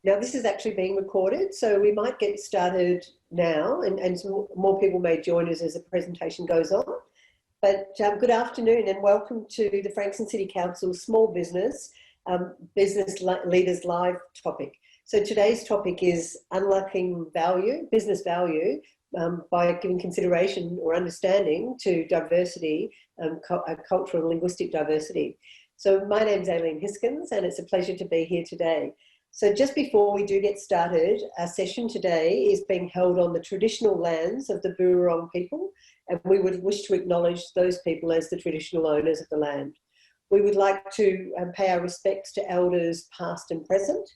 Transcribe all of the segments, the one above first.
Now, this is actually being recorded, so we might get started now, and some more people may join us as the presentation goes on. But good afternoon and welcome to the Frankston City Council Small Business Leaders Live topic. So today's topic is unlocking value, business value, by giving consideration or understanding to diversity, cultural and linguistic diversity. So my name's Aileen Hiskins and it's a pleasure to be here today. So just before we do get started, our session today is being held on the traditional lands of the Boorong people, and we would wish to acknowledge those people as the traditional owners of the land. We would like to pay our respects to elders past and present,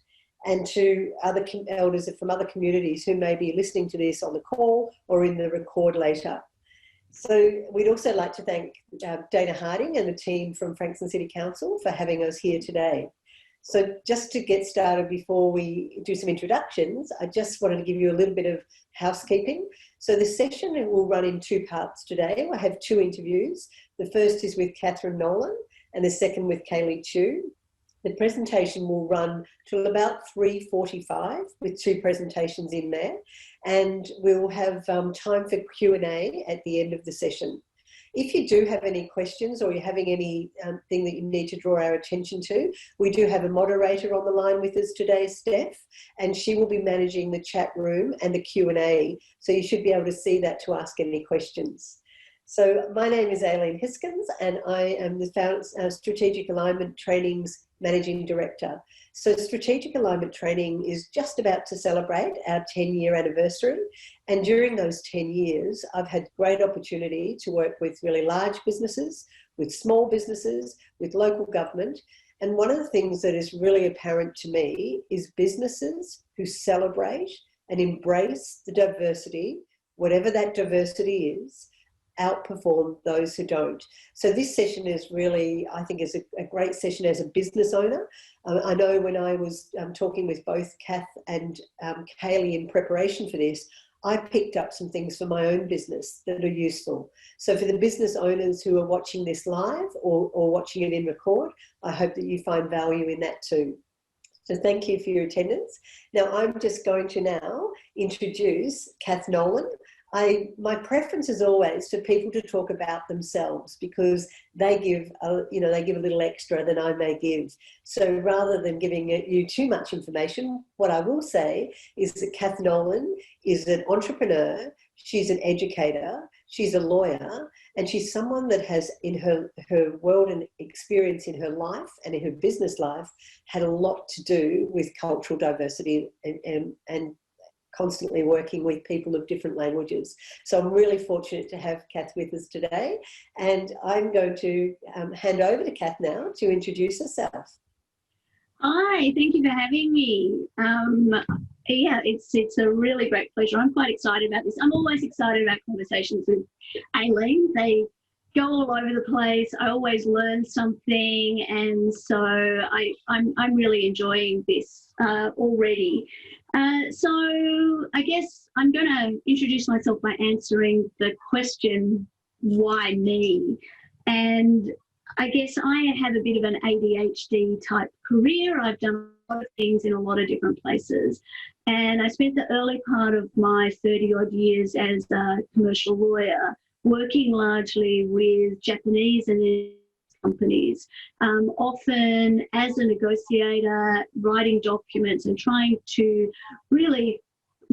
and to other elders from other communities who may be listening to this on the call or in the record later. So we'd also like to thank Dana Harding and the team from Frankston City Council for having us here today. So just to get started before we do some introductions, I just wanted to give you a little bit of housekeeping. So the session will run in two parts today. I have two interviews. The first is with Cathryn Nolan and the second with Kaley Chu. The presentation will run till about 3:45 with two presentations in there, and we'll have time for Q&A at the end of the session. If you do have any questions or you're having any thing that you need to draw our attention to, we do have a moderator on the line with us today, Steph, and she will be managing the chat room and the Q&A, so you should be able to see that to ask any questions. So my name is Aileen Hiskins and I am the Strategic Alignment Training's Managing Director. So Strategic Alignment Training is just about to celebrate our 10-year anniversary, and during those 10 years I've had great opportunity to work with really large businesses, with small businesses, with local government, and one of the things that is really apparent to me is businesses who celebrate and embrace the diversity, whatever that diversity is, outperform those who don't. So this session is really, I think, is a great session as a business owner. I know when I was talking with both Kath and Kaley in preparation for this, I picked up some things for my own business that are useful. So for the business owners who are watching this live or watching it in record, I hope that you find value in that too. So thank you for your attendance. Now I'm just going to now introduce Cathryn Nolan. My preference is always for people to talk about themselves because they give a little extra than I may give. So rather than giving you too much information, what I will say is that Cathryn Nolan is an entrepreneur, she's an educator, she's a lawyer, and she's someone that has in her world and experience in her life and in her business life had a lot to do with cultural diversity and constantly working with people of different languages. So I'm really fortunate to have Kath with us today, and I'm going to hand over to Kath now to introduce herself. Hi, thank you for having me. Yeah, it's a really great pleasure. I'm quite excited about this. I'm always excited about conversations with Aileen. They go all over the place. I always learn something, and so I'm really enjoying this already. So I guess I'm going to introduce myself by answering the question, why me? And I guess I have a bit of an ADHD type career. I've done a lot of things in a lot of different places. And I spent the early part of my 30-odd years as a commercial lawyer working largely with Japanese and companies, often as a negotiator, writing documents and trying to really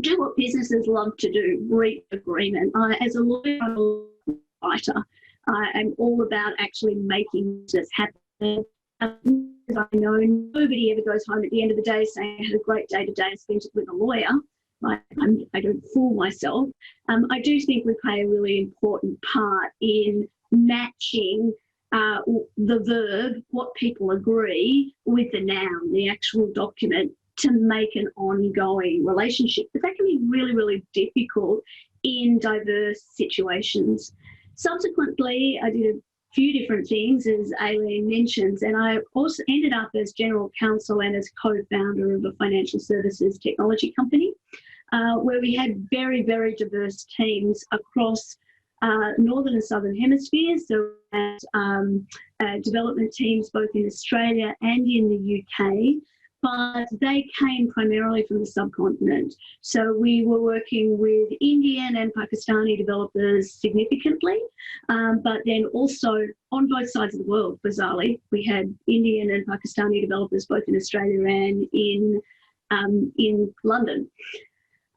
do what businesses love to do, reach agreement. As a lawyer, I'm a writer. I'm all about actually making this happen. As I know, nobody ever goes home at the end of the day saying, I had a great day today, I spent it with a lawyer. I don't fool myself. I do think we play a really important part in matching the verb, what people agree, with the noun, the actual document, to make an ongoing relationship. But that can be really, really difficult in diverse situations. Subsequently, I did a few different things, as Aileen mentions, and I also ended up as general counsel and as co-founder of a financial services technology company, where we had very, very diverse teams across northern and southern hemispheres. So development teams both in Australia and in the UK, but they came primarily from the subcontinent. So we were working with Indian and Pakistani developers significantly, but then also on both sides of the world, bizarrely, we had Indian and Pakistani developers both in Australia and in London.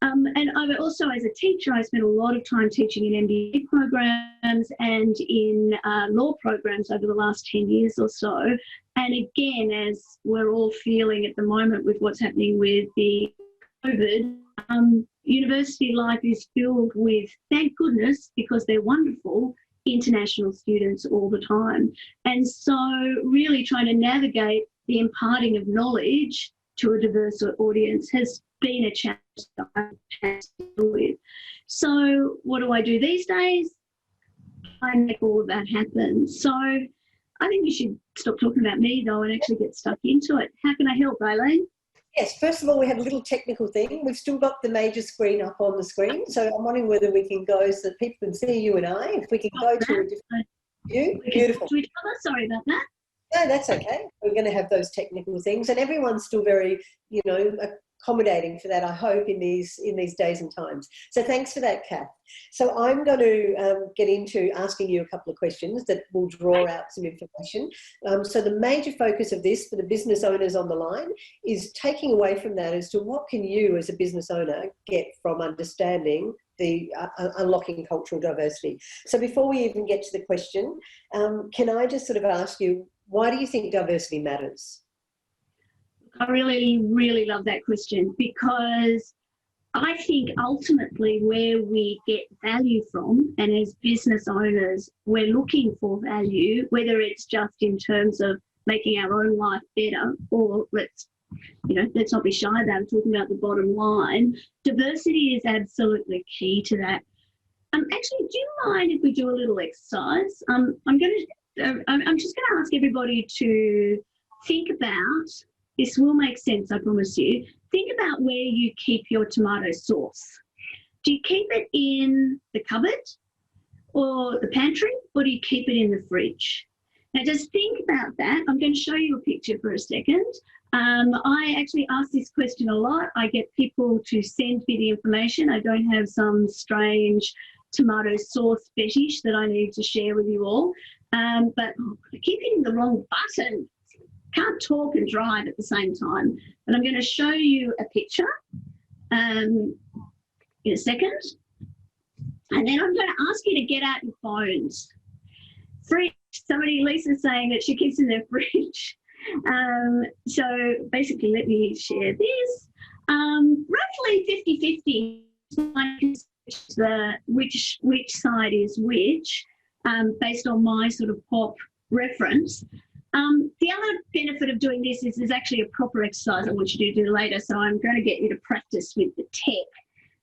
And I also, as a teacher, I spent a lot of time teaching in MBA programs and in law programs over the last 10 years or so. And again, as we're all feeling at the moment with what's happening with the COVID, university life is filled with, thank goodness, because they're wonderful, international students all the time. And so really trying to navigate the imparting of knowledge to a diverse audience has been a challenge that I've had to deal with. So what do I do these days? I make all of that happen. So I think you should stop talking about me though and actually get stuck into it. How can I help, Aileen? Yes, first of all, we had a little technical thing. We've still got the major screen up on the screen. So I'm wondering whether we can go so that people can see you and I. If we can go to a different view. Beautiful. Sorry about that. No, that's okay. We're going to have those technical things, and everyone's still very, accommodating for that, I hope, in these days and times. So thanks for that, Kath. So I'm going to get into asking you a couple of questions that will draw out some information. So the major focus of this for the business owners on the line is taking away from that as to what can you as a business owner get from understanding the unlocking cultural diversity. So before we even get to the question, can I just sort of ask you, why do you think diversity matters? I really, really love that question, because I think ultimately where we get value from, and as business owners, we're looking for value, whether it's just in terms of making our own life better, or let's not be shy about it, talking about the bottom line. Diversity is absolutely key to that. Actually, do you mind if we do a little exercise? I'm just going to ask everybody to think about, this will make sense, I promise you. Think about where you keep your tomato sauce. Do you keep it in the cupboard or the pantry, or do you keep it in the fridge? Now just think about that. I'm going to show you a picture for a second. I actually ask this question a lot. I get people to send me the information. I don't have some strange tomato sauce fetish that I need to share with you all. But I keep hitting the wrong button. Can't talk and drive at the same time. But I'm going to show you a picture in a second. And then I'm going to ask you to get out your phones. Fridge. Somebody, Lisa's saying that she keeps in their fridge. So basically, let me share this. Roughly 50-50, which side is which, based on my sort of pop reference. The other benefit of doing this is there's actually a proper exercise I want you to do later, so I'm going to get you to practice with the tech.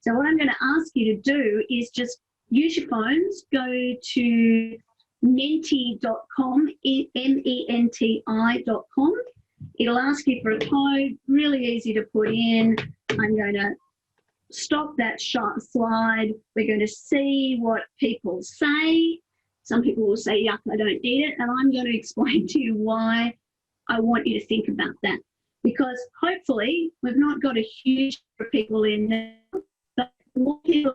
So what I'm going to ask you to do is just use your phones, go to menti.com, menti.com. It'll ask you for a code, really easy to put in. I'm going to stop that slide. We're going to see what people say. Some people will say, yuck, I don't need it. And I'm going to explain to you why I want you to think about that. Because hopefully we've not got a huge group of people in now, but more people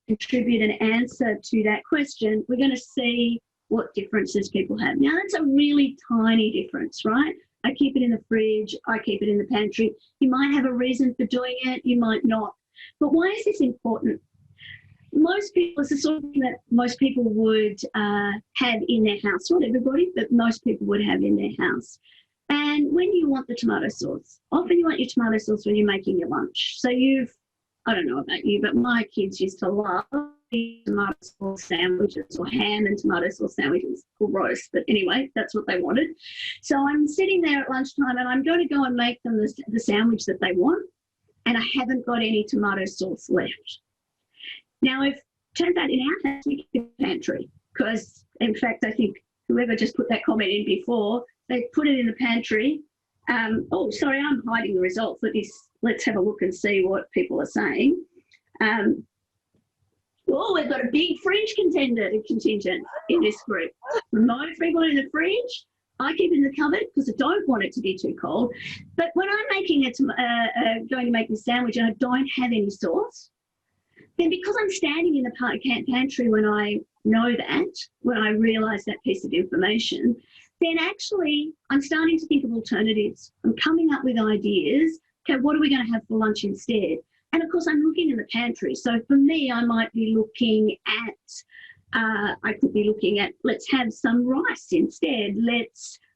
contribute an answer to that question, we're going to see what differences people have. Now, that's a really tiny difference, right? I keep it in the fridge. I keep it in the pantry. You might have a reason for doing it. You might not. But why is this important? Most people, it's the sort of thing that most people would have in their house. Not everybody, but most people would have in their house. And when you want the tomato sauce, often you want your tomato sauce when you're making your lunch. So I don't know about you, but my kids used to love tomato sauce sandwiches, or ham and tomato sauce sandwiches, gross, but anyway, that's what they wanted. So I'm sitting there at lunchtime and I'm going to go and make them the sandwich that they want, and I haven't got any tomato sauce left. Now, if turns out in our house we keep the pantry, because in fact I think whoever just put that comment in before, they put it in the pantry. Oh, sorry, I'm hiding the results. Let's have a look and see what people are saying. Oh, we've got a big fridge contingent in this group. Most people in the fridge, I keep it in the cupboard because I don't want it to be too cold. But when I'm making it, going to make the sandwich and I don't have any sauce, then because I'm standing in the pantry when I know that, when I realise that piece of information, then actually I'm starting to think of alternatives. I'm coming up with ideas. Okay, what are we going to have for lunch instead? And of course, I'm looking in the pantry. So for me, I might be looking at, I could be looking at, let's have some rice instead.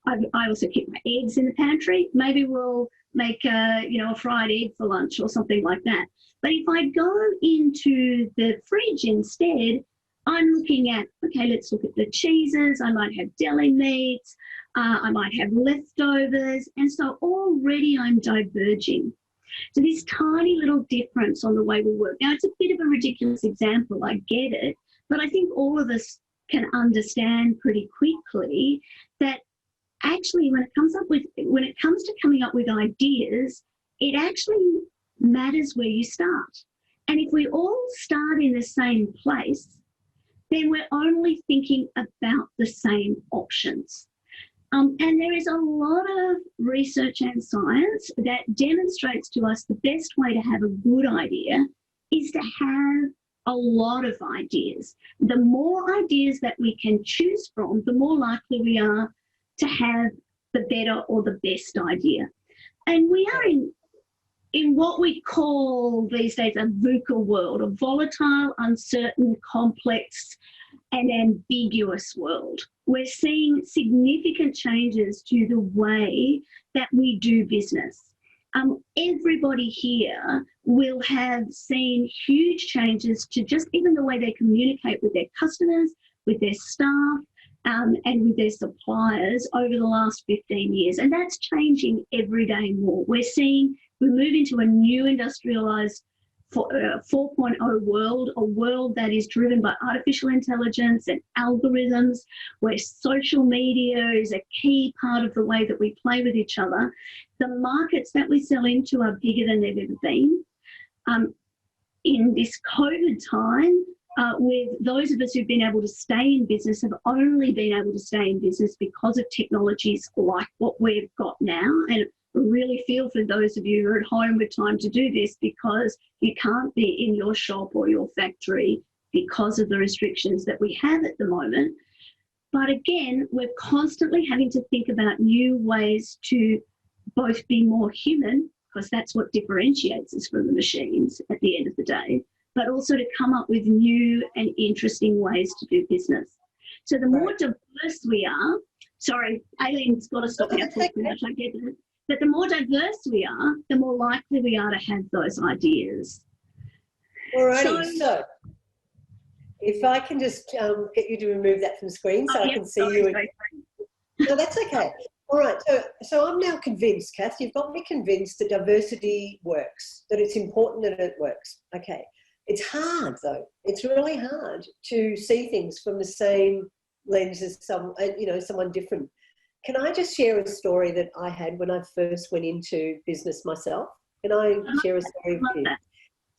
I also keep my eggs in the pantry. Maybe we'll make a fried egg for lunch or something like that. But if I go into the fridge instead, I'm looking at, okay, let's look at the cheeses. I might have deli meats. I might have leftovers. And so already I'm diverging. So this tiny little difference on the way we work. Now, it's a bit of a ridiculous example. I get it. But I think all of us can understand pretty quickly that actually when it comes to coming up with ideas, it actually matters where you start. And if we all start in the same place, then we're only thinking about the same options. And there is a lot of research and science that demonstrates to us the best way to have a good idea is to have a lot of ideas. The more ideas that we can choose from, the more likely we are to have the better or the best idea. And we are in what we call these days a VUCA world, a volatile, uncertain, complex and ambiguous world. We're seeing significant changes to the way that we do business. Everybody here will have seen huge changes to just even the way they communicate with their customers, with their staff, and with their suppliers over the last 15 years. And that's changing every day more. We move into a new industrialised 4.0 world, a world that is driven by artificial intelligence and algorithms, where social media is a key part of the way that we play with each other. The markets that we sell into are bigger than they've ever been. In this COVID time, with those of us who've been able to stay in business have only been able to stay in business because of technologies like what we've got now. And I really feel for those of you who are at home with time to do this, because you can't be in your shop or your factory because of the restrictions that we have at the moment. But again, we're constantly having to think about new ways to both be more human, because that's what differentiates us from the machines at the end of the day, but also to come up with new and interesting ways to do business. So the more diverse we are, sorry, Aileen's got to stop now talking much, I get it. But the more diverse we are, the more likely we are to have those ideas. Alrighty, so if I can just get you to remove that from screen so I can see you. No, that's okay. All right, so I'm now convinced, Kath, you've got me convinced that diversity works, that it's important that it works. Okay. It's hard though. It's really hard to see things from the same lens as someone different. Can I just share a story that I had when I first went into business myself? Can I share a story with you?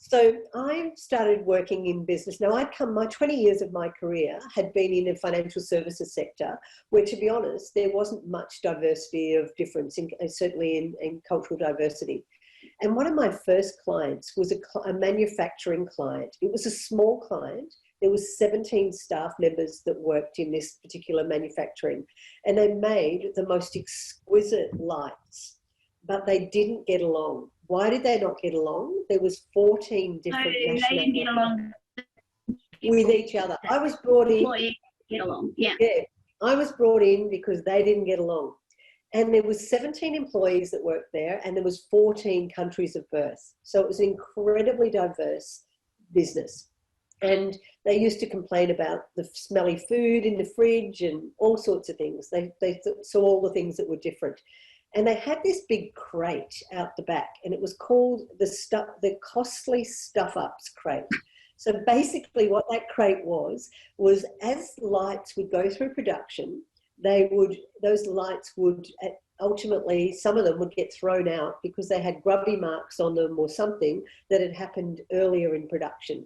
So I started working in business. Now my 20 years of my career had been in the financial services sector, where to be honest, there wasn't much diversity of difference, certainly in cultural diversity. And one of my first clients was a manufacturing client. It was a small client. There was 17 staff members that worked in this particular manufacturing, and they made the most exquisite lights, but they didn't get along. Why did they not get along? There was 14 different nationalities. They didn't get along with each other. I was brought in. Get along, yeah. Yeah, I was brought in because they didn't get along. And there was 17 employees that worked there, and there was 14 countries of birth. So it was an incredibly diverse business. And they used to complain about the smelly food in the fridge and all sorts of things. They saw all the things that were different. And they had this big crate out the back, and it was called the costly stuff-ups crate. So basically what that crate was as lights would go through production, those lights would ultimately, some of them would get thrown out because they had grubby marks on them or something that had happened earlier in production.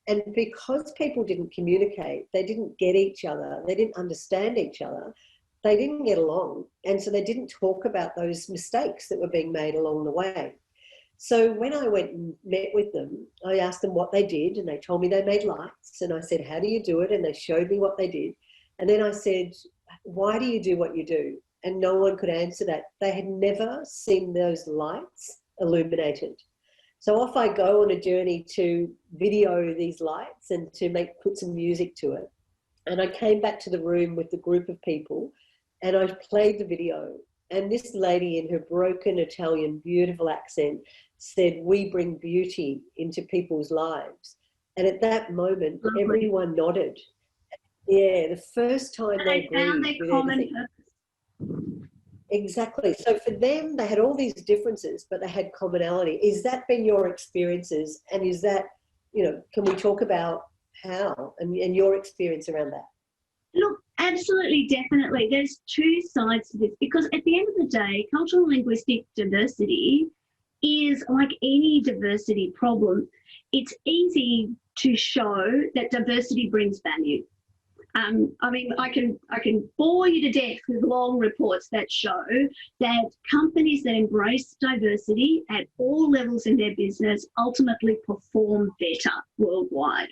And because people didn't communicate, they didn't get each other, they didn't understand each other, they didn't get along. And so they didn't talk about those mistakes that were being made along the way. So when I went and met with them, I asked them what they did, and they told me they made lights. And I said, how do you do it? And they showed me what they did. And then I said, why do you do what you do? And no one could answer that. They had never seen those lights illuminated. So off I go on a journey to video these lights and to put some music to it. And I came back to the room with the group of people and I played the video. And this lady in her broken Italian, beautiful accent said, we bring beauty into people's lives. And at that moment, everyone nodded. Yeah, the first time they found their common purpose. Exactly. So for them, they had all these differences, but they had commonality. Is that been your experiences? And is that, can we talk about how and your experience around that? Look, absolutely, definitely. There's two sides to this because at the end of the day, cultural and linguistic diversity is like any diversity problem. It's easy to show that diversity brings value. I mean, I can bore you to death with long reports that show that companies that embrace diversity at all levels in their business ultimately perform better worldwide.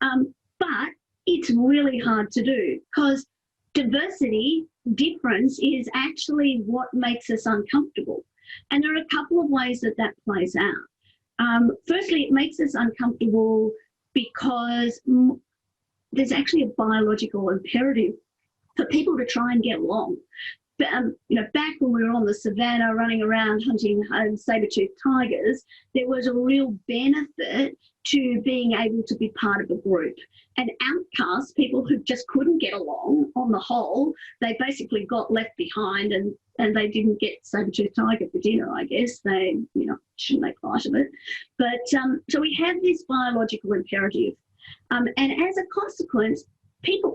But it's really hard to do because diversity, difference is actually what makes us uncomfortable. And there are a couple of ways that that plays out. Firstly, it makes us uncomfortable because there's actually a biological imperative for people to try and get along. Back when we were on the savannah running around hunting saber-toothed tigers, there was a real benefit to being able to be part of a group. And outcasts, people who just couldn't get along on the whole, they basically got left behind and they didn't get saber-toothed tiger for dinner, I guess. They, shouldn't make light of it. But so we have this biological imperative. And as a consequence,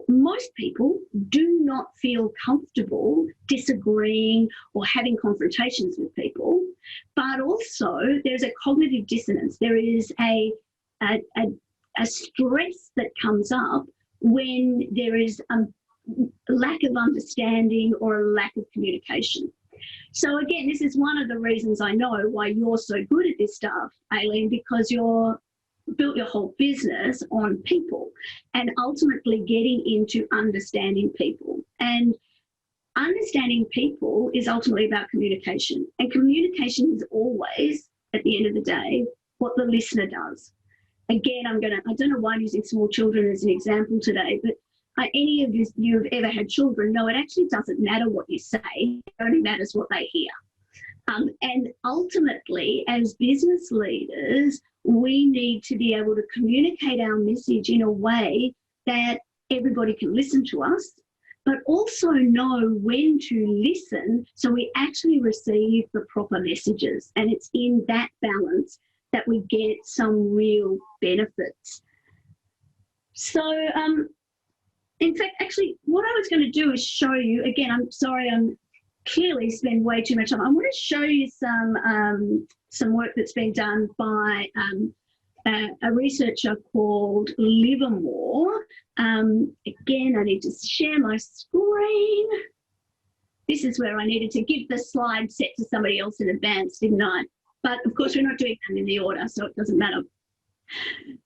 most people do not feel comfortable disagreeing or having confrontations with people, but also there's a cognitive dissonance. There is a stress that comes up when there is a lack of understanding or a lack of communication. So again, this is one of the reasons I know why you're so good at this stuff, Aileen, because you're built your whole business on people and ultimately getting into understanding people. And understanding people is ultimately about communication. And communication is always, at the end of the day, what the listener does. Again, I don't know why I'm using small children as an example today, but any of you have ever had children know it actually doesn't matter what you say, it only matters what they hear. And ultimately, as business leaders, we need to be able to communicate our message in a way that everybody can listen to us, but also know when to listen so we actually receive the proper messages. And it's in that balance that we get some real benefits. So, in fact, actually, what I was going to do is show you, again, I'm sorry, I'm clearly spend way too much time. I want to show you some work that's been done by a researcher called Livermore. Again, I need to share my screen. This is where I needed to give the slide set to somebody else in advance, didn't I? But of course, we're not doing them in the order, so it doesn't matter.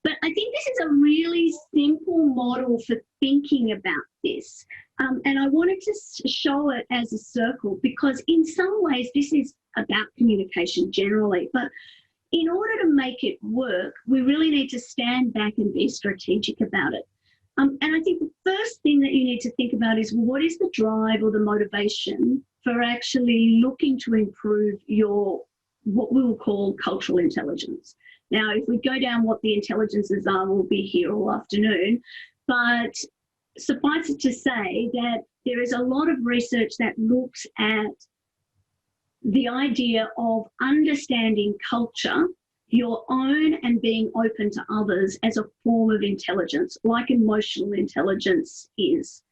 But I think this is a really simple model for thinking about this. And I wanted to show it as a circle because in some ways this is about communication generally. But in order to make it work, we really need to stand back and be strategic about it. And I think the first thing that you need to think about is what is the drive or the motivation for actually looking to improve your, what we will call cultural intelligence. Now, if we go down what the intelligences are, we'll be here all afternoon. But suffice it to say that there is a lot of research that looks at the idea of understanding culture, your own, and being open to others as a form of intelligence, like emotional intelligence is.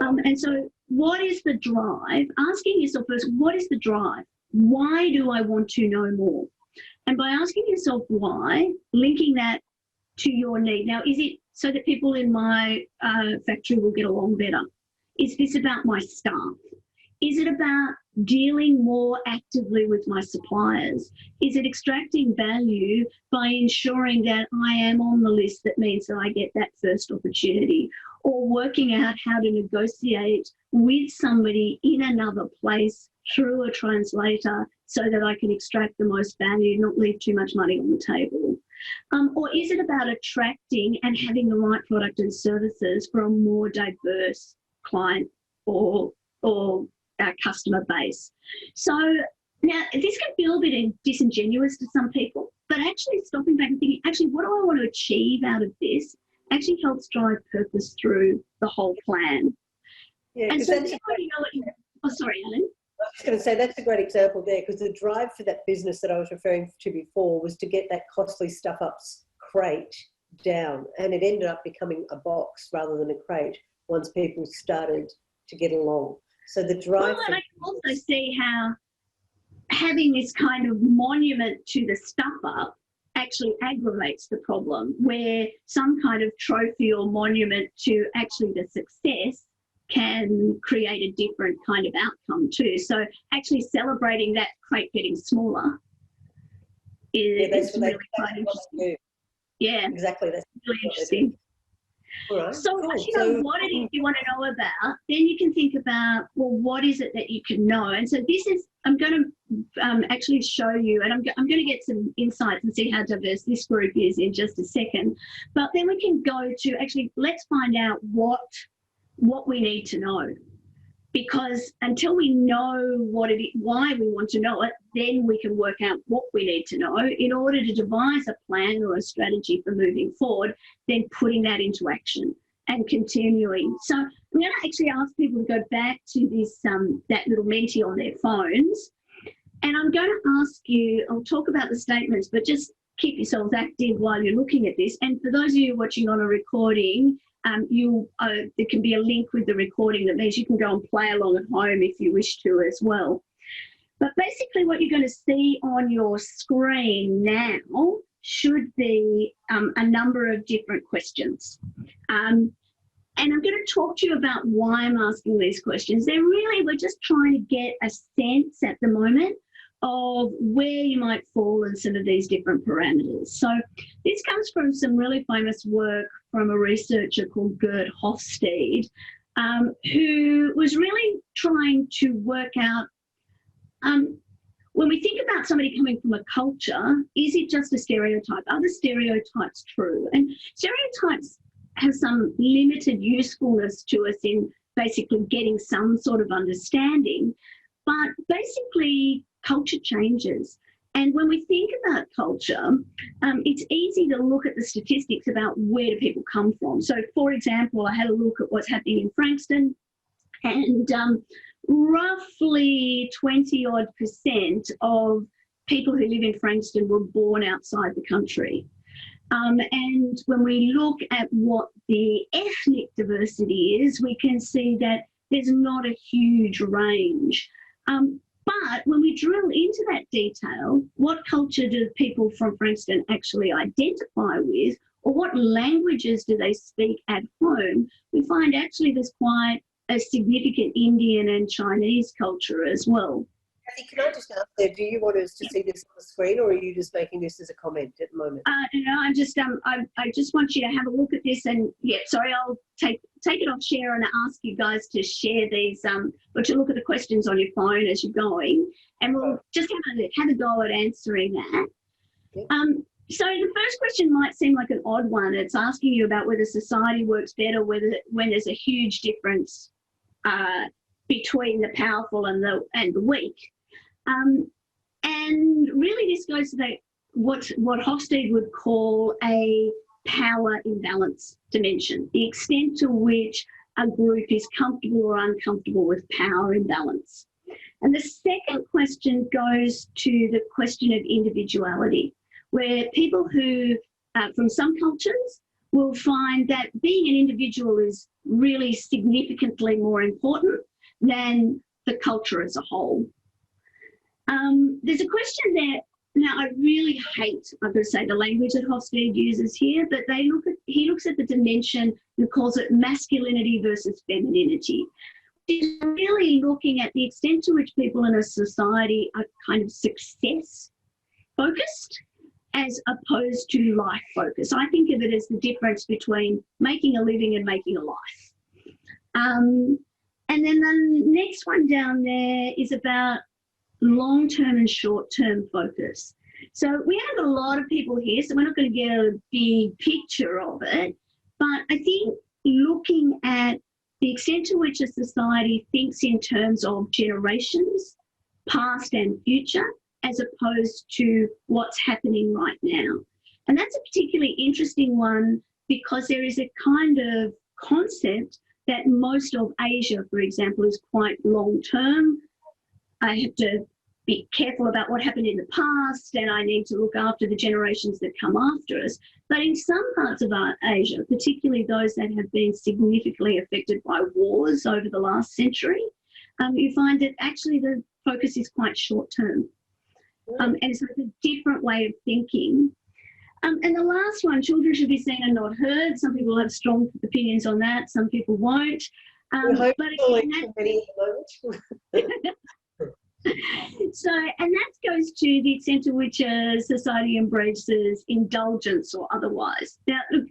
And so what is the drive? Asking yourself first, what is the drive? Why do I want to know more? And by asking yourself why, linking that to your need. Now, is it so that people in my factory will get along better? Is this about my staff? Is it about dealing more actively with my suppliers? Is it extracting value by ensuring that I am on the list that means that I get that first opportunity? Or working out how to negotiate with somebody in another place through a translator so that I can extract the most value, not leave too much money on the table? Or is it about attracting and having the right product and services for a more diverse client or customer base? So now this can feel a bit disingenuous to some people, but actually stopping back and thinking, actually, what do I want to achieve out of this actually helps drive purpose through the whole plan. Yeah, and so then when you know what oh, sorry, Aileen. I was just going to say that's a great example there, because the drive for that business that I was referring to before was to get that costly stuff up crate down, and it ended up becoming a box rather than a crate once people started to get along. So the drive. Well, and I can also see how having this kind of monument to the stuff up actually aggravates the problem, where some kind of trophy or monument to actually the success can create a different kind of outcome too. So actually celebrating that crate getting smaller is really quite interesting. Yeah, exactly. That's really interesting. All right, so cool. once you know what it is you want to know about, then you can think about, well, what is it that you can know? And so this is, I'm going to actually show you, and I'm going to get some insights and see how diverse this group is in just a second. But then we can go to actually, let's find out what we need to know. Because until we know what it is, why we want to know it, then we can work out what we need to know in order to devise a plan or a strategy for moving forward, then putting that into action and continuing. So I'm going to actually ask people to go back to this that little Menti on their phones, and I'm going to ask you, I'll talk about the statements, but just keep yourselves active while you're looking at this. And for those of you watching on a recording, there can be a link with the recording that means you can go and play along at home if you wish to as well. But basically what you're going to see on your screen now should be a number of different questions. And I'm going to talk to you about why I'm asking these questions. We're just trying to get a sense at the moment of where you might fall in some of these different parameters. So this comes from some really famous work from a researcher called Gert Hofstede, who was really trying to work out, when we think about somebody coming from a culture, is it just a stereotype? Are the stereotypes true? And stereotypes have some limited usefulness to us in basically getting some sort of understanding, but basically culture changes. And when we think about culture, it's easy to look at the statistics about where do people come from. So, for example, I had a look at what's happening in Frankston, and roughly 20-odd% of people who live in Frankston were born outside the country. And when we look at what the ethnic diversity is, we can see that there's not a huge range. But when we drill into that detail, what culture do people from Frankston actually identify with, or what languages do they speak at home, we find actually there's quite a significant Indian and Chinese culture as well. Cathy, can I just ask there, do you want us to see this on the screen, or are you just making this as a comment at the moment? No, I'm just, I just want you to have a look at this, and yeah, sorry, I'll take it off share and ask you guys to share these, or to look at the questions on your phone as you're going, and we'll just have a go at answering that. Yep. So the first question might seem like an odd one. It's asking you about whether society works better when there's a huge difference between the powerful and the weak. And really this goes to what Hofstede would call a power imbalance dimension, the extent to which a group is comfortable or uncomfortable with power imbalance. And the second question goes to the question of individuality, where people who, from some cultures, will find that being an individual is really significantly more important than the culture as a whole. There's a question there now I really hate, I'm going to say, the language that Hofstede uses here, but he looks at the dimension and calls it masculinity versus femininity. He's really looking at the extent to which people in a society are kind of success focused as opposed to life focused. I think of it as the difference between making a living and making a life. And then the next one down there is about long-term and short-term focus. So we have a lot of people here, so we're not going to get a big picture of it, but I think looking at the extent to which a society thinks in terms of generations, past and future, as opposed to what's happening right now. And that's a particularly interesting one because there is a kind of concept that most of Asia, for example, is quite long-term. I have to be careful about what happened in the past and I need to look after the generations that come after us. But in some parts of Asia, particularly those that have been significantly affected by wars over the last century, you find that actually the focus is quite short-term. And so it's a different way of thinking. And the last one, children should be seen and not heard. Some people have strong opinions on that. Some people won't. But again, so, and that goes to the extent to which a society embraces indulgence or otherwise. Now, look,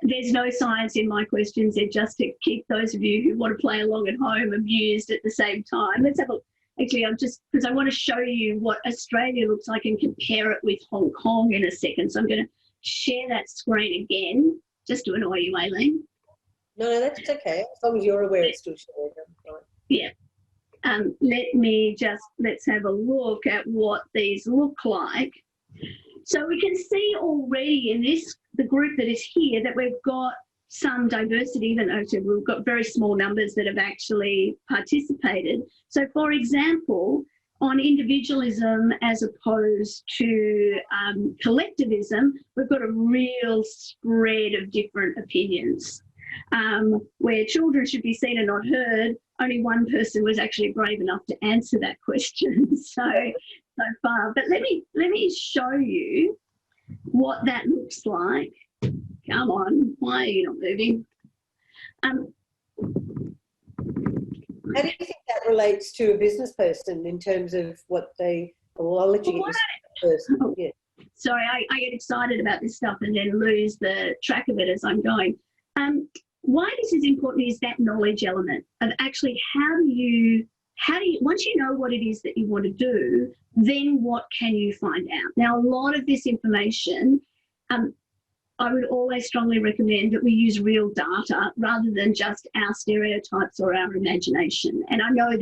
there's no science in my questions. They're just to keep those of you who want to play along at home amused at the same time. Let's have a Actually, I'm just, because I want to show you what Australia looks like and compare it with Hong Kong in a second. So I'm going to share that screen again, just to annoy you, Aileen. No, that's okay. As long as you're aware it's still showing. Yeah. Let's have a look at what these look like. So we can see already in the group that is here, that we've got some diversity, even though we've got very small numbers that have actually participated. So, for example, on individualism as opposed to collectivism, we've got a real spread of different opinions. Where children should be seen and not heard, only one person was actually brave enough to answer that question so far. But let me show you what that looks like. Come on, why are you not moving? How do you think that relates to a business person in terms of what they, well, I'll let you get this first. Yeah. Sorry, I get excited about this stuff and then lose the track of it as I'm going. Why this is important is that knowledge element of actually how do you, once you know what it is that you want to do, then what can you find out? Now, a lot of this information, I would always strongly recommend that we use real data rather than just our stereotypes or our imagination. And I know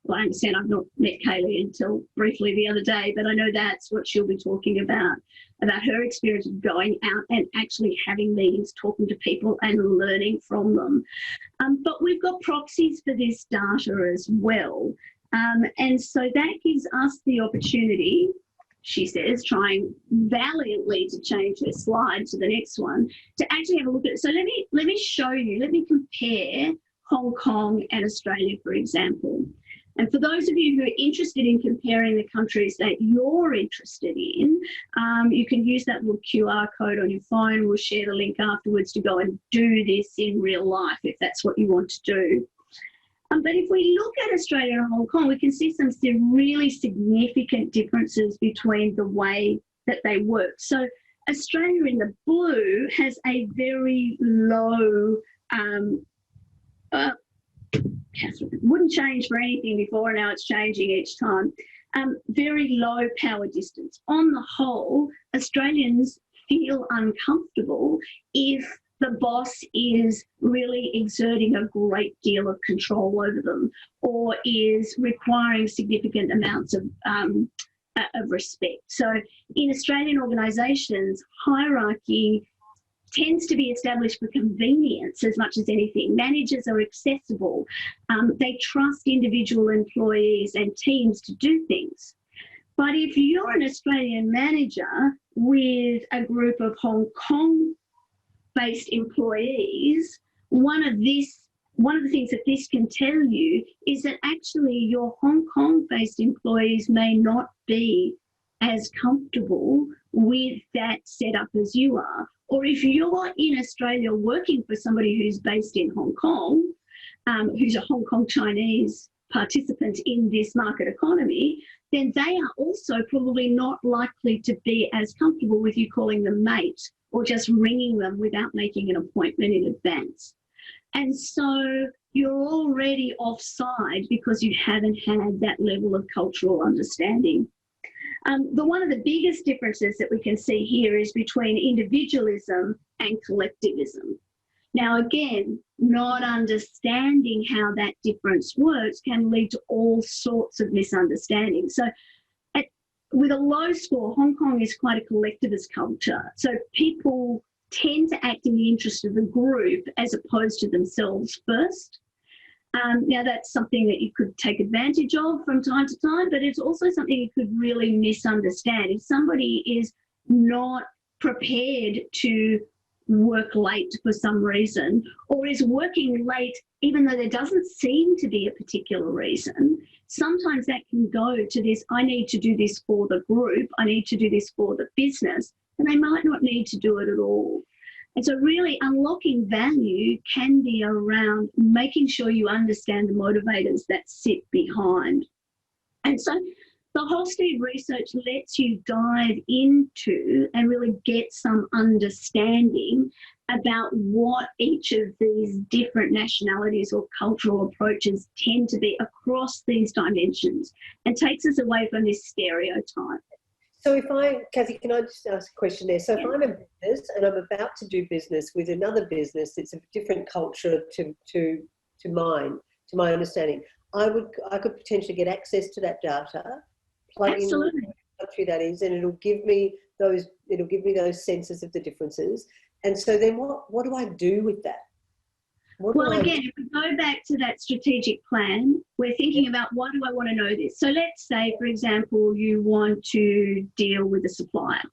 well, I understand I've not met Kaley until briefly the other day, but I know that's what she'll be talking about her experience of going out and actually having meetings, talking to people and learning from them. But we've got proxies for this data as well. And so that gives us the opportunity, she says, trying valiantly to change her slide to the next one, to actually have a look at it. So let me show you, let me compare Hong Kong and Australia, for example. And for those of you who are interested in comparing the countries that you're interested in, you can use that little QR code on your phone. We'll share the link afterwards to go and do this in real life if that's what you want to do. But if we look at Australia and Hong Kong, we can see some really significant differences between the way that they work. So Australia in the blue has a very low, Cathryn, wouldn't change for anything before, now it's changing each time, very low power distance. On the whole, Australians feel uncomfortable if the boss is really exerting a great deal of control over them or is requiring significant amounts of respect. So in Australian organisations, hierarchy tends to be established for convenience as much as anything. Managers are accessible. They trust individual employees and teams to do things. But if you're an Australian manager with a group of Hong Kong-based employees, one of the things that this can tell you is that actually your Hong Kong-based employees may not be as comfortable with that setup as you are. Or if you're in Australia working for somebody who's based in Hong Kong, who's a Hong Kong Chinese participant in this market economy, then they are also probably not likely to be as comfortable with you calling them mate or just ringing them without making an appointment in advance. And so you're already offside because you haven't had that level of cultural understanding. One of the biggest differences that we can see here is between individualism and collectivism. Now, again, not understanding how that difference works can lead to all sorts of misunderstandings. So with a low score, Hong Kong is quite a collectivist culture. So people tend to act in the interest of the group as opposed to themselves first. Now, that's something that you could take advantage of from time to time, but it's also something you could really misunderstand. If somebody is not prepared to work late for some reason, or is working late even though there doesn't seem to be a particular reason, sometimes that can go to this, I need to do this for the group, I need to do this for the business, and they might not need to do it at all. And so really unlocking value can be around making sure you understand the motivators that sit behind. And so the Hofstede research lets you dive into and really get some understanding about what each of these different nationalities or cultural approaches tend to be across these dimensions, and takes us away from this stereotype. So Cathy, can I just ask a question there? So if I'm in business and I'm about to do business with another business that's a different culture to mine, to my understanding, I could potentially get access to that data, plug Absolutely. in the country that is, and it'll give me those senses of the differences. And so then what do I do with that? Well, again, if we go back to that strategic plan, we're thinking about why do I want to know this? So let's say, for example, you want to deal with a supplier.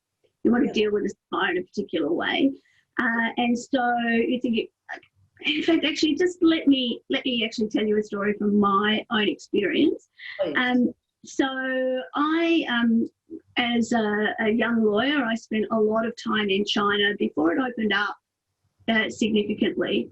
You want to deal with a supplier in a particular way. And so you think, in fact, actually, just let me actually tell you a story from my own experience. So I, as a young lawyer, I spent a lot of time in China before it opened up significantly.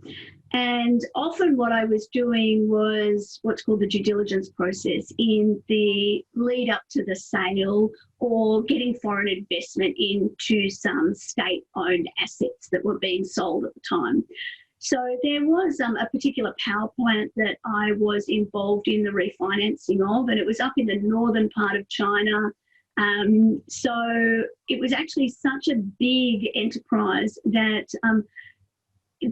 And often what I was doing was what's called the due diligence process in the lead up to the sale, or getting foreign investment into some state-owned assets that were being sold at the time. So there was a particular power plant that I was involved in the refinancing of, and it was up in the northern part of China. So it was actually such a big enterprise that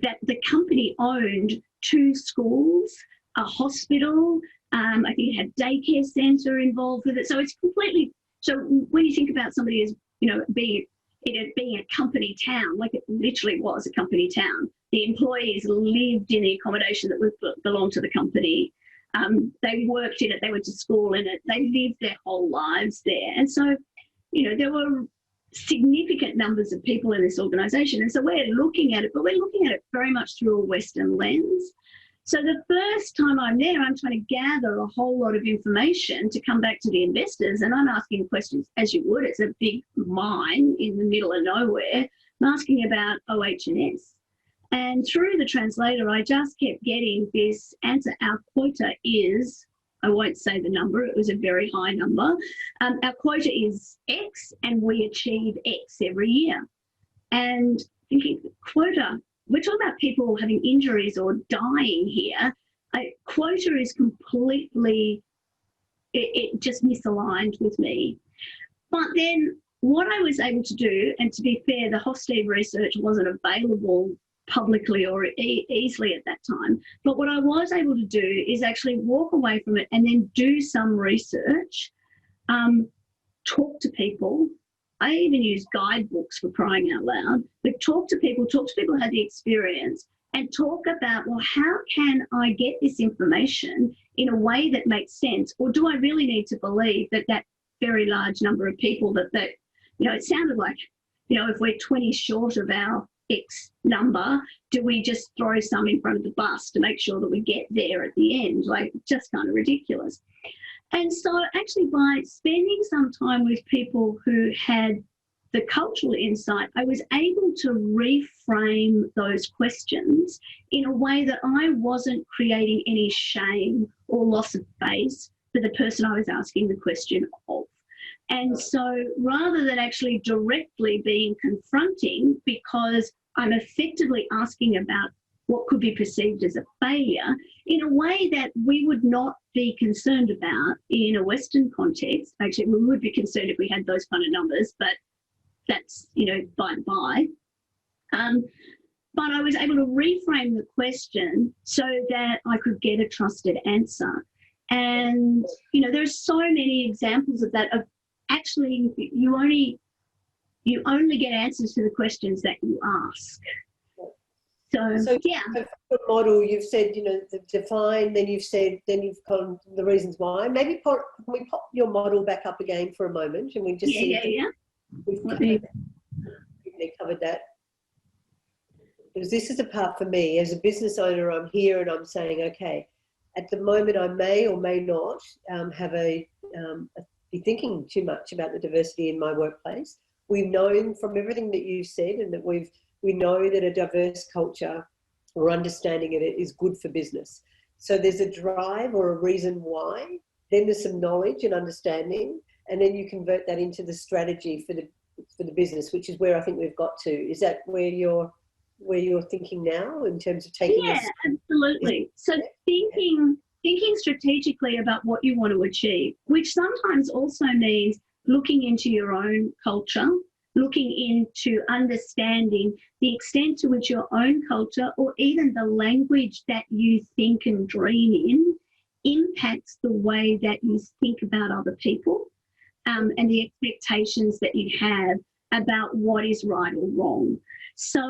that the company owned 2 schools, a hospital, I think it had daycare centre involved with it. So it's completely, so when you think about somebody as, being a company town, like it literally was a company town, the employees lived in the accommodation that belonged to the company. They worked in it, they went to school in it, they lived their whole lives there. And so, there were significant numbers of people in this organisation. And so we're looking at it, but we're looking at it very much through a Western lens. So the first time I'm there, I'm trying to gather a whole lot of information to come back to the investors, and I'm asking questions, as you would. It's a big mine in the middle of nowhere. I'm asking about OH&S. And through the translator, I just kept getting this answer. Our quota is, I won't say the number, it was a very high number. Our quota is X and we achieve X every year. And thinking, quota, we're talking about people having injuries or dying here. Quota is completely, it just misaligned with me. But then what I was able to do, and to be fair, the Hofstede research wasn't available publicly or easily at that time, but what I was able to do is actually walk away from it and then do some research, talk to people. I even used guidebooks, for crying out loud, but talk to people who had the experience, and talk about, well, how can I get this information in a way that makes sense? Or do I really need to believe that that very large number of people that it sounded like, if we're 20 short of our X number, do we just throw some in front of the bus to make sure that we get there at the end? Like, just kind of ridiculous. And so actually by spending some time with people who had the cultural insight, I was able to reframe those questions in a way that I wasn't creating any shame or loss of face for the person I was asking the question of. And so rather than actually directly being confronting, because I'm effectively asking about what could be perceived as a failure in a way that we would not be concerned about in a Western context. Actually, we would be concerned if we had those kind of numbers, but that's, you know, by and by. But I was able to reframe the question so that I could get a trusted answer. And, you know, there's so many examples of that, of actually you only get answers to the questions that you ask. So yeah. The model, you've said, you know, the define, then you've said, then you've gone the reasons why. Maybe can we pop your model back up again for a moment and we just see we've covered that. Because this is the part for me, as a business owner, I'm here and I'm saying, okay, at the moment I may or may not be thinking too much about the diversity in my workplace. We've known from everything that you said, and that we know that a diverse culture or understanding of it is good for business. So there's a drive or a reason why, then there's some knowledge and understanding, and then you convert that into the strategy for the business, which is where I think we've got to. Is that where you're thinking now in terms of taking this? Yeah, absolutely. So thinking strategically about what you want to achieve, which sometimes also means looking into your own culture, looking into understanding the extent to which your own culture, or even the language that you think and dream in, impacts the way that you think about other people, and the expectations that you have about what is right or wrong. So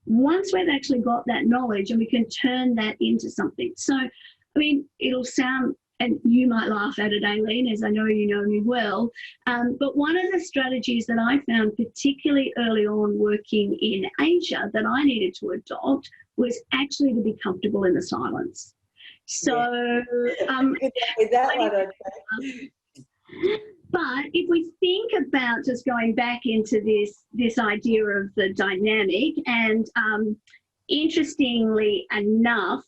once we've actually got that knowledge and we can turn that into something. So, I mean, it'll sound, and you might laugh at it, Aileen, as I know you know me well, but one of the strategies that I found particularly early on working in Asia that I needed to adopt was actually to be comfortable in the silence. So, with that one, okay. But if we think about just going back into this idea of the dynamic, and interestingly enough,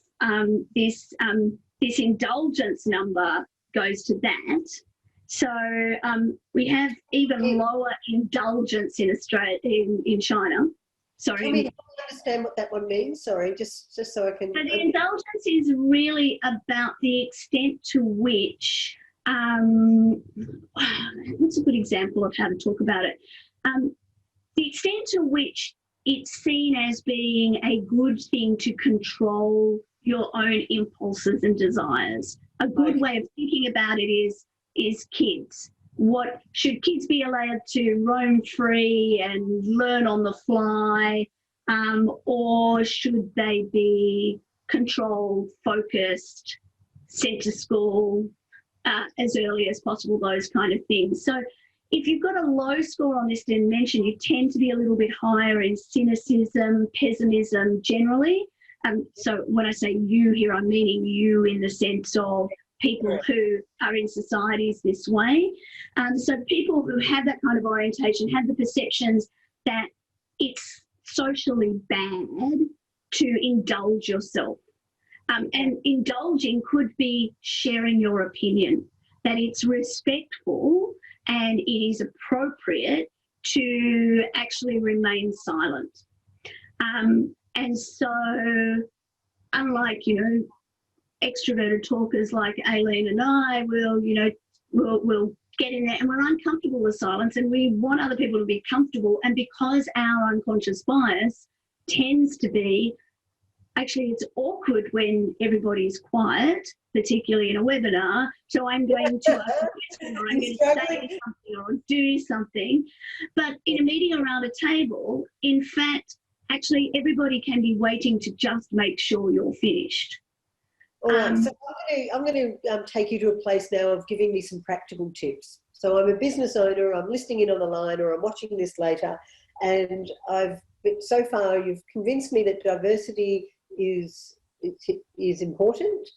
this indulgence number goes to that. So we have even lower indulgence in Australia, in China. Sorry. Can we understand what that one means? Sorry, just so I can. So the indulgence is really about the extent to which, what's a good example of how to talk about it? The extent to which it's seen as being a good thing to control your own impulses and desires. A good way of thinking about it is kids. What should kids be allowed to roam free and learn on the fly, or should they be controlled, focused, sent to school as early as possible, those kind of things. So if you've got a low score on this dimension, you tend to be a little bit higher in cynicism, pessimism generally. So when I say you here, I'm meaning you in the sense of people who are in societies this way. So people who have that kind of orientation have the perceptions that it's socially bad to indulge yourself. And indulging could be sharing your opinion, that it's respectful and it is appropriate to actually remain silent. And so unlike, you know, extroverted talkers like Aileen and I will get in there and we're uncomfortable with silence and we want other people to be comfortable. And because our unconscious bias tends to be, actually it's awkward when everybody's quiet, particularly in a webinar, so I'm going to ask a question or I'm going to say something or do something. But in a meeting around a table, in fact, actually everybody can be waiting to just make sure you're finished. All right, so I'm going to take you to a place now of giving me some practical tips. So I'm a business owner, I'm listening in on the line or I'm watching this later, and so far you've convinced me that diversity is important.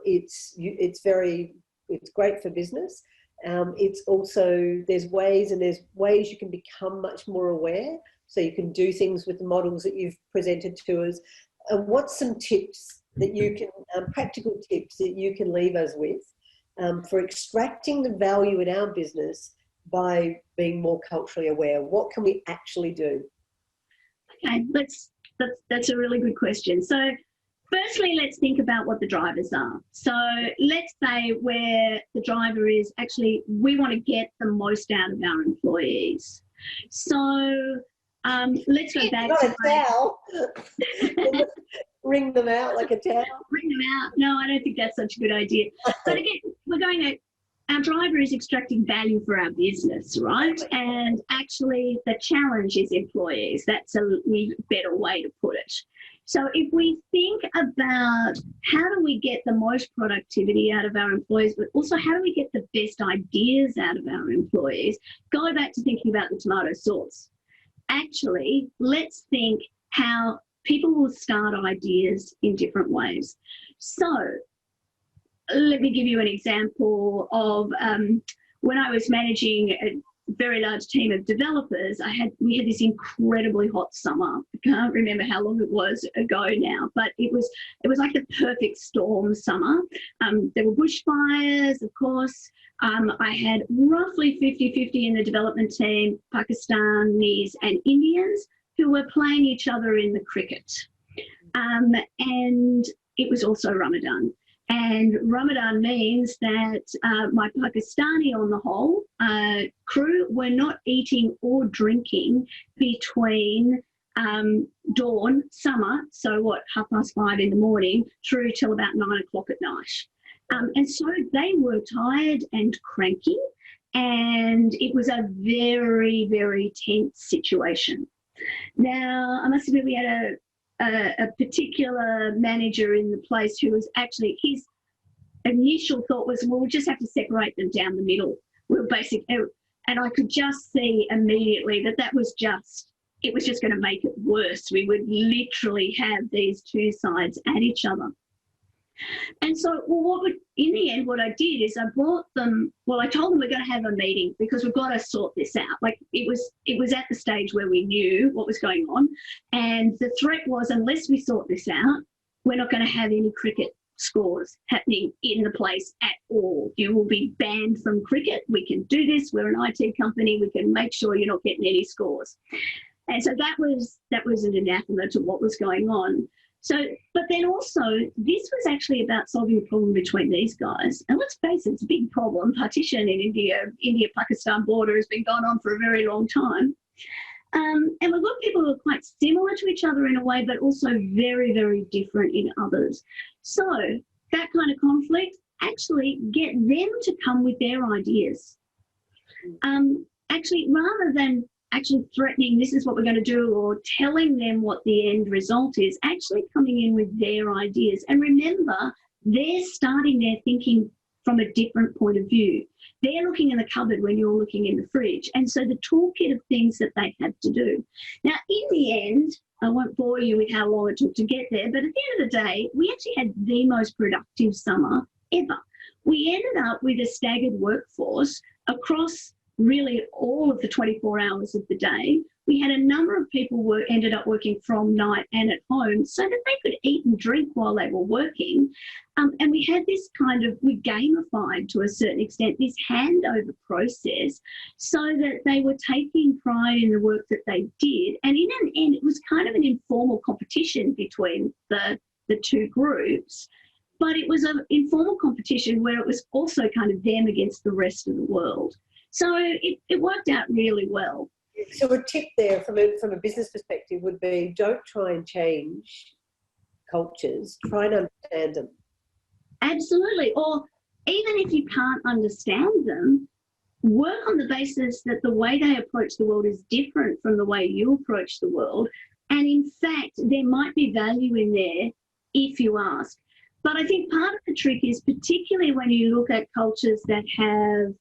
It's very it's great for business. It's also, there's ways you can become much more aware, so you can do things with the models that you've presented to us. What's some tips that you can, practical tips that you can leave us with for extracting the value in our business by being more culturally aware? What can we actually do? Okay, that's a really good question. So firstly, let's think about what the drivers are. So let's say where the driver is actually, we want to get the most out of our employees. So let's go back Not to a towel. Wring them out like a towel. Bring them out. No, I don't think that's such a good idea. But again, we're going to, our driver is extracting value for our business, right? And actually the challenge is employees. That's a better way to put it. So if we think about how do we get the most productivity out of our employees, but also how do we get the best ideas out of our employees, go back to thinking about the tomato sauce. Actually, let's think how people will start ideas in different ways. So let me give you an example of when I was managing a very large team of developers. We had this incredibly hot summer. I can't remember how long it was ago now, but it was like the perfect storm summer. There were bushfires, of course. I had roughly 50-50 in the development team, Pakistanis and Indians, who were playing each other in the cricket. And it was also Ramadan. And Ramadan means that my Pakistani, on the whole, crew were not eating or drinking between dawn, summer, so 5:30 in the morning, through till about 9 o'clock at night. And so they were tired and cranky, and it was a very, very tense situation. Now, I must admit, we had a particular manager in the place who was actually, his initial thought was, well, we'll just have to separate them down the middle. And I could just see immediately that was just going to make it worse. We would literally have these two sides at each other. And so, in the end, what I did is I told them we're going to have a meeting because we've got to sort this out. Like it was at the stage where we knew what was going on. And the threat was, unless we sort this out, we're not going to have any cricket scores happening in the place at all. You will be banned from cricket. We can do this. We're an IT company. We can make sure you're not getting any scores. And so that was an anathema to what was going on. So, but then also, this was actually about solving a problem between these guys. And let's face it, it's a big problem. Partition in India-Pakistan border has been going on for a very long time. And we've got people who are quite similar to each other in a way, but also very, very different in others. So that kind of conflict, actually get them to come with their ideas. Actually, rather than actually threatening this is what we're going to do or telling them what the end result is, actually coming in with their ideas. And remember, they're starting their thinking from a different point of view. They're looking in the cupboard when you're looking in the fridge. And so the toolkit of things that they have to do. Now, in the end, I won't bore you with how long it took to get there, but at the end of the day, we actually had the most productive summer ever. We ended up with a staggered workforce across really all of the 24 hours of the day. We had a number of people who ended up working from night and at home so that they could eat and drink while they were working. And we had this we gamified to a certain extent this handover process so that they were taking pride in the work that they did. And in an end, it was kind of an informal competition between the two groups. But it was an informal competition where it was also kind of them against the rest of the world. So it worked out really well. So a tip there from a business perspective would be, don't try and change cultures, try and understand them. Absolutely. Or even if you can't understand them, work on the basis that the way they approach the world is different from the way you approach the world. And in fact, there might be value in there if you ask. But I think part of the trick is, particularly when you look at cultures that have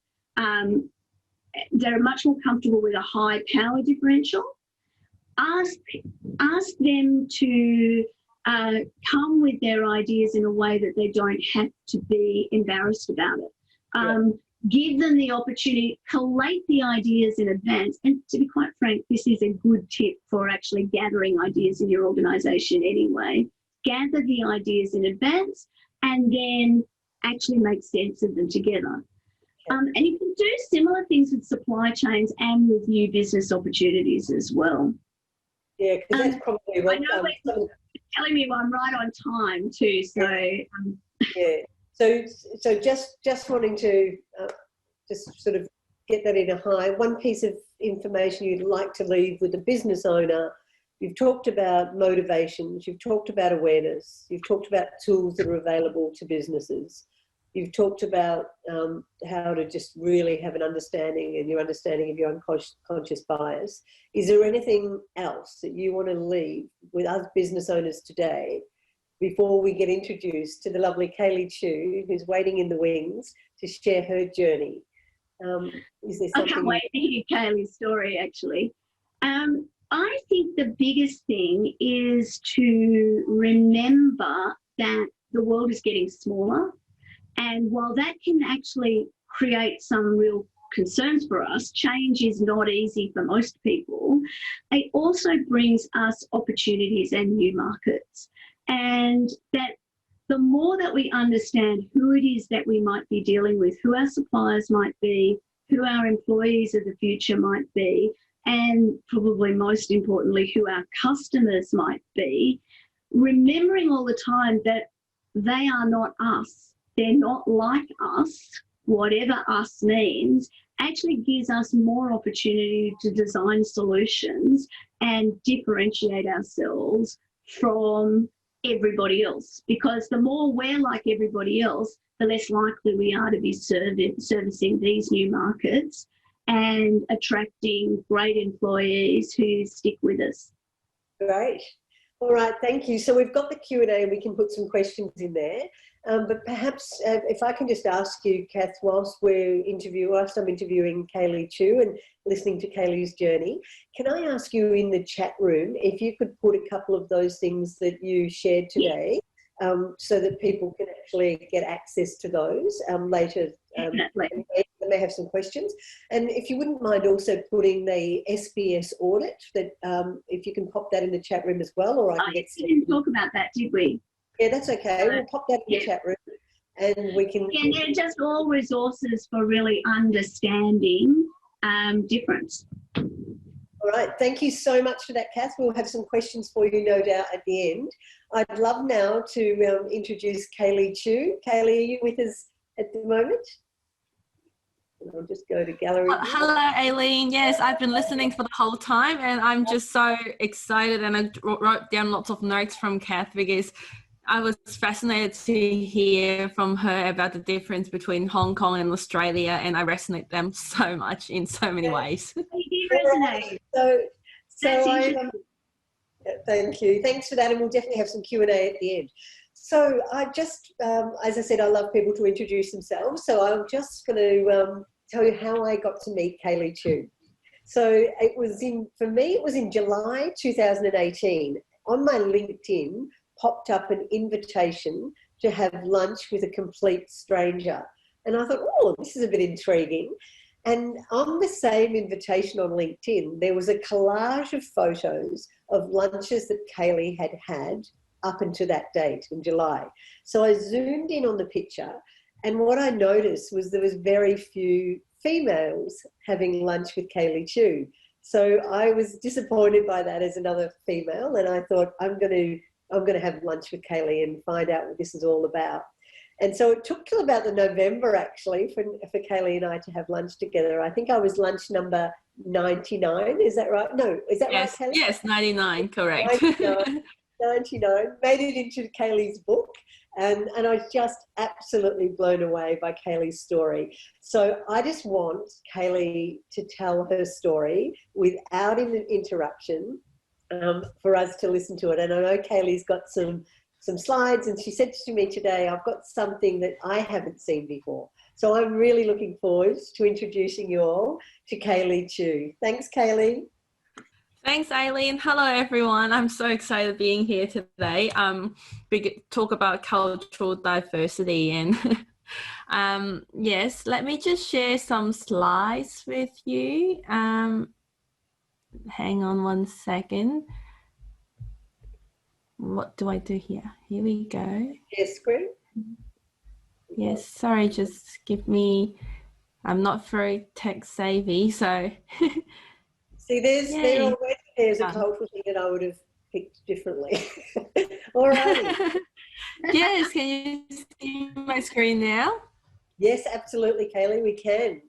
that are much more comfortable with a high power differential, ask them to come with their ideas in a way that they don't have to be embarrassed about it. Give them the opportunity, collate the ideas in advance. And to be quite frank, this is a good tip for actually gathering ideas in your organisation anyway. Gather the ideas in advance and then actually make sense of them together. And you can do similar things with supply chains and with new business opportunities as well. Yeah, because that's probably what... I know you're telling me I'm right on time too, so... yeah. So just wanting to just sort of get that in a high, one piece of information you'd like to leave with a business owner. You've talked about motivations, you've talked about awareness, you've talked about tools that are available to businesses. You've talked about how to just really have an understanding and your understanding of your unconscious bias. Is there anything else that you want to leave with us business owners today before we get introduced to the lovely Kaley Chu, who's waiting in the wings to share her journey? Is there something... I can't wait to hear Kaley's story, actually. I think the biggest thing is to remember that the world is getting smaller. And while that can actually create some real concerns for us, change is not easy for most people. It also brings us opportunities and new markets. And that the more that we understand who it is that we might be dealing with, who our suppliers might be, who our employees of the future might be, and probably most importantly, who our customers might be, remembering all the time that they are not us. They're not like us, whatever us means, actually gives us more opportunity to design solutions and differentiate ourselves from everybody else. Because the more we're like everybody else, the less likely we are to be servicing these new markets and attracting great employees who stick with us. Great. All right, thank you. So we've got the Q&A and we can put some questions in there. But perhaps if I can just ask you, Kath, whilst I'm interviewing Kaley Chu and listening to Kaley's journey, can I ask you in the chat room if you could put a couple of those things that you shared today so that people can actually get access to those later. They may have some questions. And if you wouldn't mind also putting the SBS audit, that if you can pop that in the chat room as well, or I can get... We didn't talk about that, did we? Yeah, that's okay. We'll pop that in the chat room and we can... Yeah, they're just all resources for really understanding difference. All right. Thank you so much for that, Kath. We'll have some questions for you, no doubt, at the end. I'd love now to introduce Kaley Chu. Kaley, are you with us at the moment? I'll just go to gallery. Hello, Aileen. Yes, I've been listening for the whole time and I'm just so excited, and I wrote down lots of notes from Kath because I was fascinated to hear from her about the difference between Hong Kong and Australia, and I resonate them so much in so many ways. You resonate. Thank you. Thanks for that, and we'll definitely have some Q&A at the end. So I just, as I said, I love people to introduce themselves, so I'm just going to tell you how I got to meet Kaley Chu. So for me, it was in July 2018. On my LinkedIn, popped up an invitation to have lunch with a complete stranger. And I thought, oh, this is a bit intriguing. And on the same invitation on LinkedIn, there was a collage of photos of lunches that Kaley had had up until that date in July. So I zoomed in on the picture, and what I noticed was there was very few females having lunch with Kaley Chu. So I was disappointed by that as another female, and I thought, I'm going to have lunch with Kaley and find out what this is all about. And so it took till about the November, actually, for Kaley and I to have lunch together. I think I was lunch number 99. Is that right? No, is that right, Kaley? Yes, 99, correct. 99. Made it into Kaley's book. And I was just absolutely blown away by Kaley's story. So I just want Kaley to tell her story without an interruption, for us to listen to it. And I know Kaley's got some slides, and she said to me today, I've got something that I haven't seen before. So I'm really looking forward to introducing you all to Kaley Chu. Thanks, Kaley. Thanks, Aileen. Hello, everyone. I'm so excited being here today. We talk about cultural diversity, and Yes, let me just share some slides with you. Hang on one second. What do I do here? Here we go. Share screen. Yes, sorry, just give me, I'm not very tech savvy, so. See, there's a cultural thing that I would have picked differently. All right. Yes, can you see my screen now? Yes, absolutely, Kaley, we can.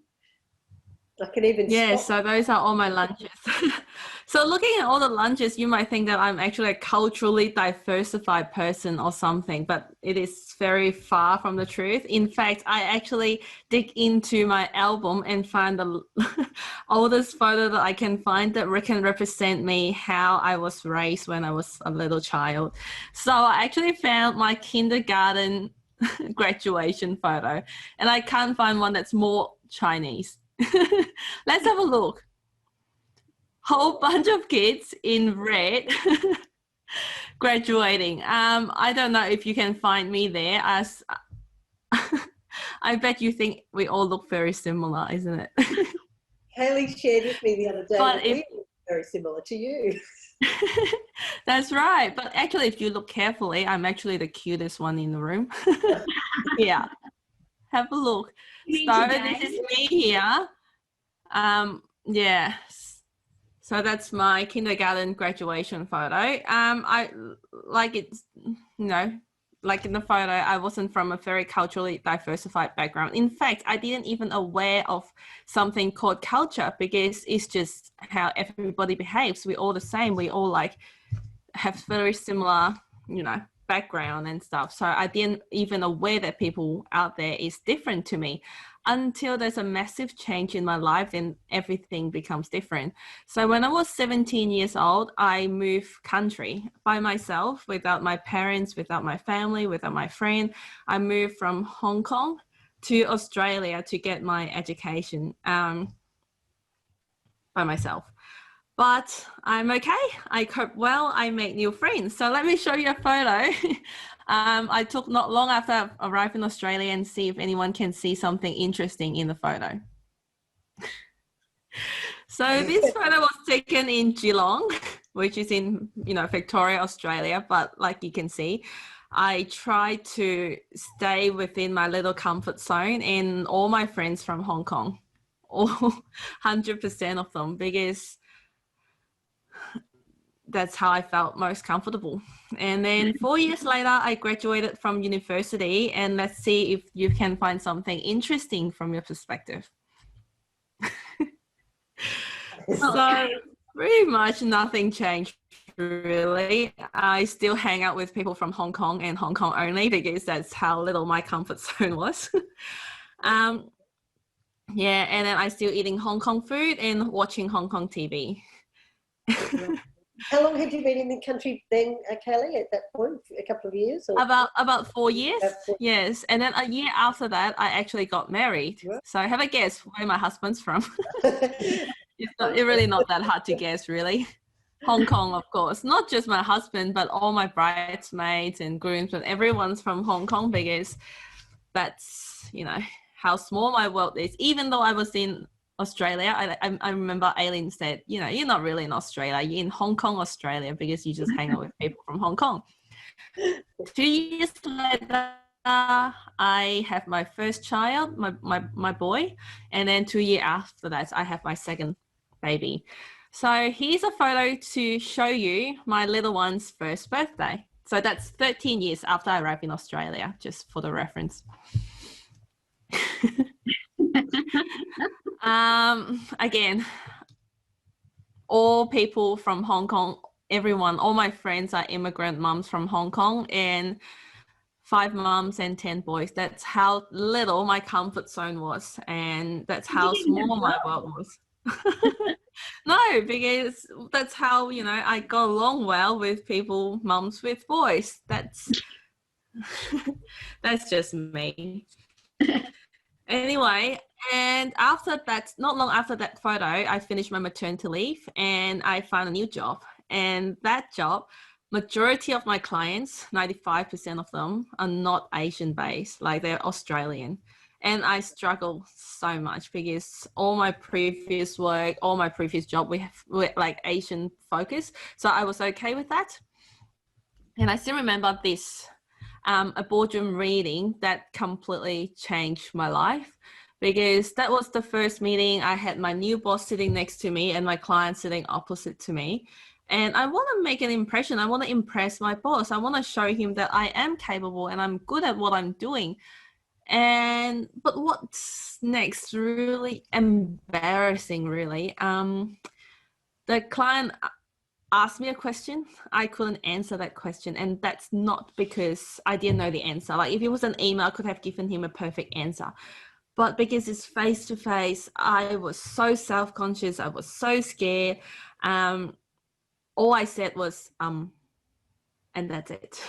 I can even Yes, spot. so those are all my lunches. So looking at all the lunches, you might think that I'm actually a culturally diversified person or something, but it is very far from the truth. In fact, I actually dig into my album and find the oldest photo that I can find that can represent me, how I was raised when I was a little child. So I actually found my kindergarten graduation photo, and I can't find one that's more Chinese. Let's have a look. Whole bunch of kids in red graduating. I don't know if you can find me there, as I bet you think we all look very similar, isn't it? Kaley shared with me the other day But that we look very similar to you. That's right. But actually, if you look carefully, I'm actually the cutest one in the room. Yeah. Have a look. So this is me here. Yeah. So that's my kindergarten graduation photo. I like it, like in the photo, I wasn't from a very culturally diversified background. In fact, I didn't even aware of something called culture, because it's just how everybody behaves. We're all the same. We all like have very similar, background and stuff. So I didn't even aware that people out there is different to me, until there's a massive change in my life and everything becomes different. So when I was 17 years old, I moved country by myself, without my parents, without my family, without my friend. I moved from Hong Kong to Australia to get my education by myself. But I'm okay. I cope well. I make new friends. So let me show you a photo. I took not long after I arrived in Australia, and see if anyone can see something interesting in the photo. So this photo was taken in Geelong, which is in, Victoria, Australia. But like you can see, I try to stay within my little comfort zone, and all my friends from Hong Kong, all 100% of them, because that's how I felt most comfortable. And then 4 years later, I graduated from university, and let's see if you can find something interesting from your perspective. So pretty much nothing changed, really. I still hang out with people from Hong Kong, and Hong Kong only, because that's how little my comfort zone was. Yeah, and then I still eating Hong Kong food and watching Hong Kong TV. How long had you been in the country then, Kaley, at that point? A couple of years? Or? About 4 years, yes. And then a year after that, I actually got married. Right. So have a guess where my husband's from. It's really not that hard to guess, really. Hong Kong, of course. Not just my husband, but all my bridesmaids and grooms, and everyone's from Hong Kong, because that's, how small my world is. Even though I was in Australia, I remember Aileen said, you're not really in Australia, you're in Hong Kong, Australia, because you just hang out with people from Hong Kong. 2 years later, I have my first child, my boy, and then 2 years after that, I have my second baby. So here's a photo to show you my little one's first birthday. So that's 13 years after I arrived in Australia, just for the reference. Again, all people from Hong Kong, everyone, all my friends are immigrant mums from Hong Kong, and 5 mums and 10 boys. That's how little my comfort zone was, and that's how small my world was. No, because that's how, I got along well with people, mums with boys. That's just me. Anyway, and after that, not long after that photo, I finished my maternity leave and I found a new job. And that job majority of my clients, 95% of them, are not Asian based, like they're Australian. And I struggle so much because all my previous work, all my previous job, we're like Asian focused. So I was okay with that. And I still remember this, a boardroom reading that completely changed my life, because that was the first meeting. I had my new boss sitting next to me and my client sitting opposite to me. And I want to make an impression. I want to impress my boss. I want to show him that I am capable and I'm good at what I'm doing. But what's next? Really embarrassing, really. The client asked me a question. I couldn't answer that question. And that's not because I didn't know the answer. Like if it was an email, I could have given him a perfect answer. But because it's face to face, I was so self-conscious. I was so scared. All I said was, and that's it.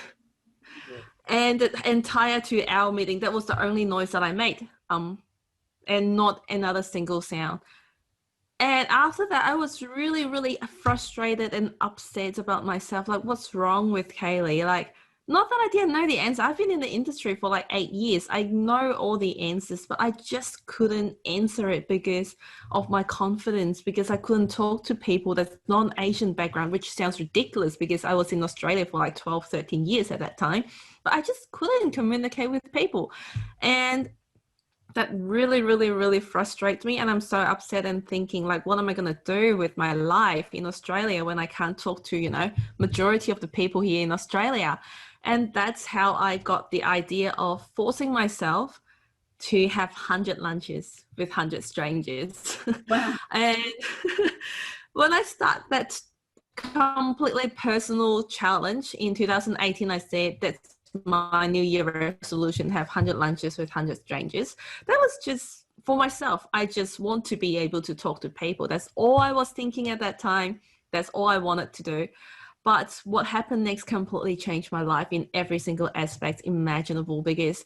Yeah. And the entire 2-hour meeting, that was the only noise that I made, and not another single sound. And after that, I was really, really frustrated and upset about myself. Like, what's wrong with Kaley? Like, not that I didn't know the answer. I've been in the industry for like 8 years. I know all the answers, but I just couldn't answer it because of my confidence, because I couldn't talk to people that's non-Asian background, which sounds ridiculous because I was in Australia for like 12, 13 years at that time. But I just couldn't communicate with people. And that really, really, really frustrates me. And I'm so upset and thinking, like, what am I going to do with my life in Australia when I can't talk to, you know, majority of the people here in Australia? And that's how I got the idea of forcing myself to have 100 lunches with 100 strangers. Wow. And when I start that completely personal challenge in 2018, I said that's my New Year resolution, have 100 lunches with 100 strangers. That was just for myself. I just want to be able to talk to people. That's all I was thinking at that time. That's all I wanted to do. But what happened next completely changed my life in every single aspect imaginable, because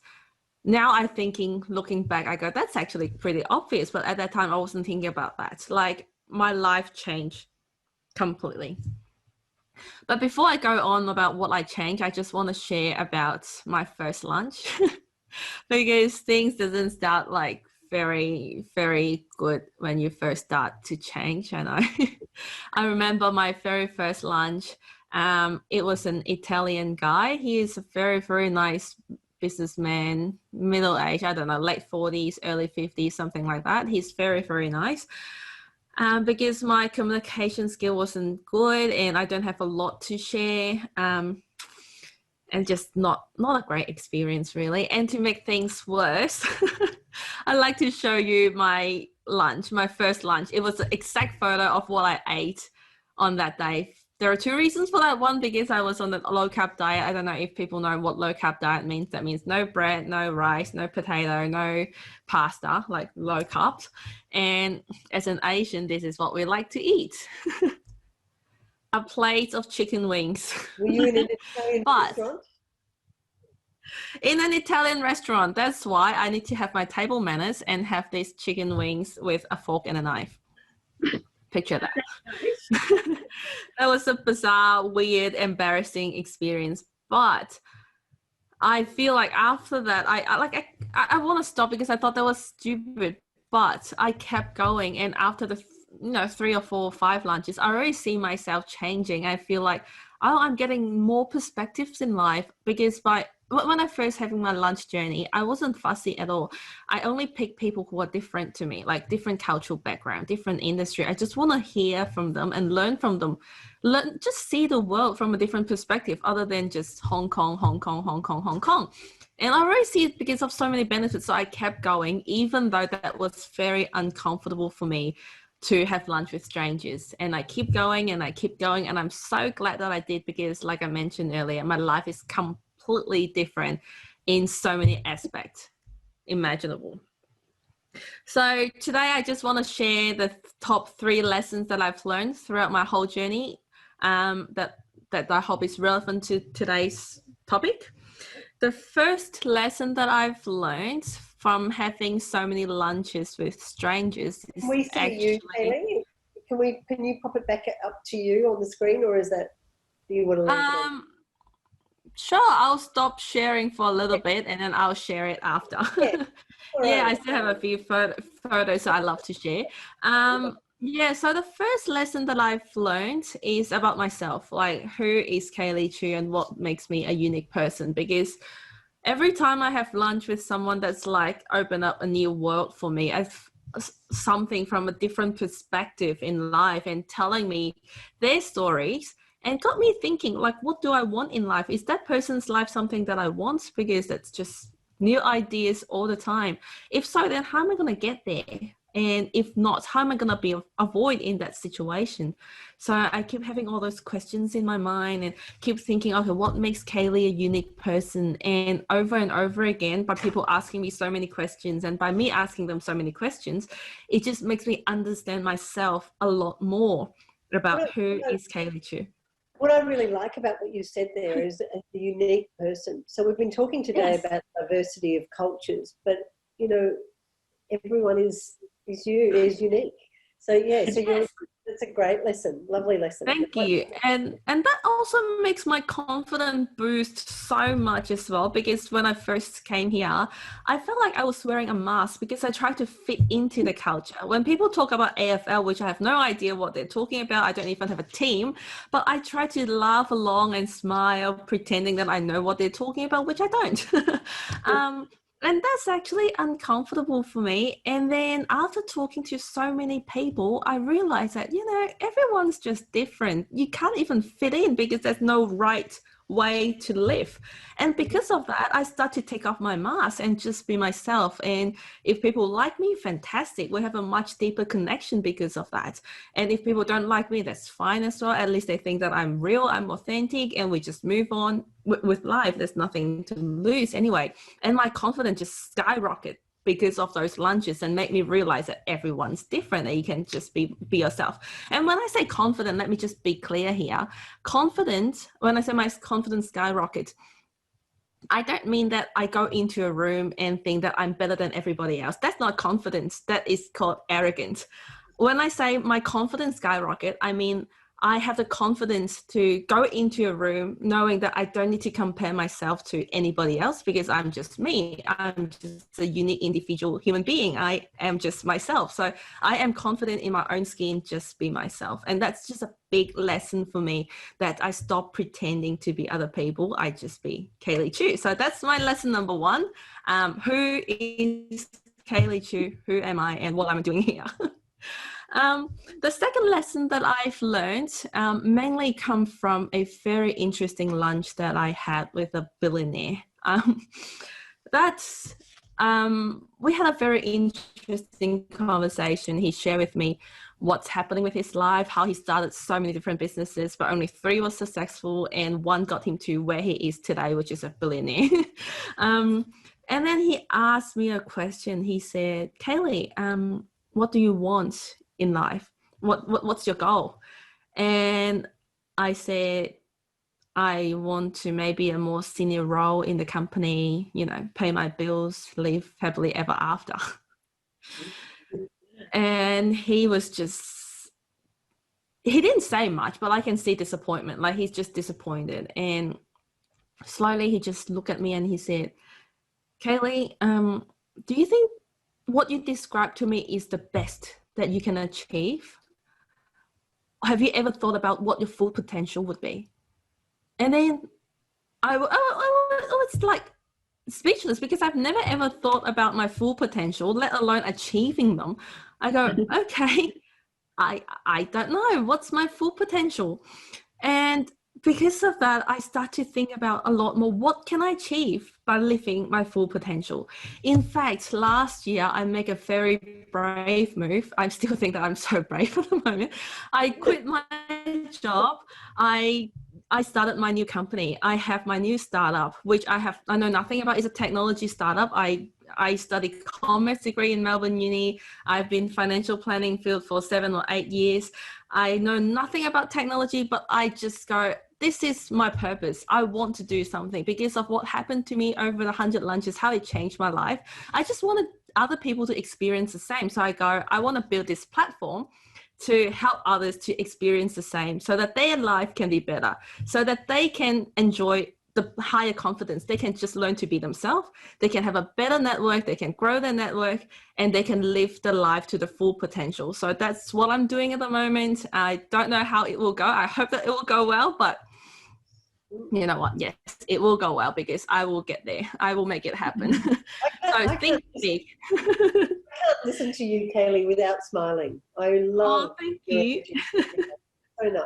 now I'm thinking, looking back, I go, that's actually pretty obvious. But at that time, I wasn't thinking about that. Like, my life changed completely. But before I go on about what I changed, I just want to share about my first lunch because things doesn't start like very, very good when you first start to change. And I remember my very first lunch. It was an Italian guy. He is a very, very nice businessman, middle age, I don't know, late 40s, early 50s, something like that. He's very, very nice. Because my communication skill wasn't good and I don't have a lot to share, and just not a great experience really. And to make things worse, I'd like to show you my lunch, my first lunch. It was an exact photo of what I ate on that day. There are two reasons for that. One, because I was on the low carb diet. I don't know if people know what low carb diet means. That means no bread, no rice, no potato, no pasta, like low carbs. And as an Asian, this is what we like to eat. A plate of chicken wings. Were you in an Italian restaurant? In an Italian restaurant. That's why I need to have my table manners and have these chicken wings with a fork and a knife. Picture that. That was a bizarre, weird, embarrassing experience. But I feel like after that, I want to stop because I thought that was stupid. But I kept going, and after the 3 or 4 or 5 lunches, I already see myself changing. I feel like, oh, I'm getting more perspectives in life, because when I first having my lunch journey, I wasn't fussy at all. I only picked people who are different to me, like different cultural background, different industry. I just want to hear from them and learn from them. Just see the world from a different perspective other than just Hong Kong, Hong Kong, Hong Kong, Hong Kong. And I already see it because of so many benefits. So I kept going, even though that was very uncomfortable for me to have lunch with strangers. And I keep going and I keep going. And I'm so glad that I did, because like I mentioned earlier, my life is completely different in so many aspects imaginable. So today I just want to share the top 3 lessons that I've learned throughout my whole journey, that I hope is relevant to today's topic. The first lesson that I've learned from having so many lunches with strangers is you, Aileen? Can you pop it back up to you on the screen, or is that? Do you want to leave it? Sure, I'll stop sharing for a little bit and then I'll share it after. Yeah. Yeah, Right. I still have a few photos I love to share. Yeah, so the first lesson that I've learned is about myself, like who is Kaley Chu and what makes me a unique person. Because every time I have lunch with someone that's like opened up a new world for me, I've something from a different perspective in life and telling me their stories and got me thinking, like, what do I want in life? Is that person's life something that I want? Because it's just new ideas all the time. If so, then how am I going to get there? And if not, how am I going to be avoid in that situation? So I keep having all those questions in my mind and keep thinking, okay, what makes Kaley a unique person? And over again, by people asking me so many questions and by me asking them so many questions, it just makes me understand myself a lot more about who is Kaley Chu. What I really like about what you said there is a unique person. So we've been talking today about diversity of cultures, but you know, everyone is unique. So yeah, so that's a great lesson, lovely lesson. Thank you. And that also makes my confidence boost so much as well, because when I first came here, I felt like I was wearing a mask because I tried to fit into the culture. When people talk about AFL, which I have no idea what they're talking about, I don't even have a team, but I try to laugh along and smile, pretending that I know what they're talking about, which I don't. And that's actually uncomfortable for me. And then after talking to so many people, I realized that, you know, everyone's just different. You can't even fit in because there's no right way to live. And because of that, I start to take off my mask and just be myself. And if people like me, fantastic. We have a much deeper connection because of that. And if people don't like me, that's fine as well. At least they think that I'm real, I'm authentic, and we just move on with life. There's nothing to lose anyway. And my confidence just skyrocketed because of those lunches and make me realize that everyone's different, that you can just be yourself. And when I say confident, let me just be clear here. Confident, when I say my confidence skyrocket, I don't mean that I go into a room and think that I'm better than everybody else. That's not confidence. That is called arrogance. When I say my confidence skyrocket, I mean I have the confidence to go into a room knowing that I don't need to compare myself to anybody else because I'm just me. I'm just a unique individual human being. I am just myself. So I am confident in my own skin, just be myself. And that's just a big lesson for me, that I stop pretending to be other people. I just be Kaley Chu. So that's my lesson number one. Who is Kaley Chu? Who am I and what I'm doing here? The second lesson that I've learned mainly come from a very interesting lunch that I had with a billionaire. We had a very interesting conversation. He shared with me what's happening with his life, how he started so many different businesses, but only 3 were successful and 1 got him to where he is today, which is a billionaire. And then he asked me a question. He said, Kaley, what do you want in life? What's your goal? And I said, I want to maybe a more senior role in the company, you know, pay my bills, live happily ever after. And he was just, he didn't say much, but I can see disappointment. Like he's just disappointed. And slowly he just looked at me and he said, Kaley, do you think what you described to me is the best that you can achieve? Have you ever thought about what your full potential would be? And then I was like speechless because I've never ever thought about my full potential, let alone achieving them. I go, okay, I don't know. What's my full potential? And because of that, I start to think about a lot more. What can I achieve by living my full potential? In fact, last year, I made a very brave move. I still think that I'm so brave at the moment. I quit my job. I started my new company. I have my new startup, which I know nothing about. It's a technology startup. I studied commerce degree in Melbourne Uni. I've been financial planning field for 7 or 8 years. I know nothing about technology, but I just go, this is my purpose. I want to do something because of what happened to me over the 100 lunches, how it changed my life. I just wanted other people to experience the same. So I go, I want to build this platform to help others to experience the same so that their life can be better, so that they can enjoy the higher confidence. They can just learn to be themselves. They can have a better network. They can grow their network, and they can live their life to the full potential. So that's what I'm doing at the moment. I don't know how it will go. I hope that it will go well, but you know what? Yes, it will go well because I will get there. I will make it happen. So think big. I can't listen to you, Kaley, without smiling. I love. Oh, thank you. So nice.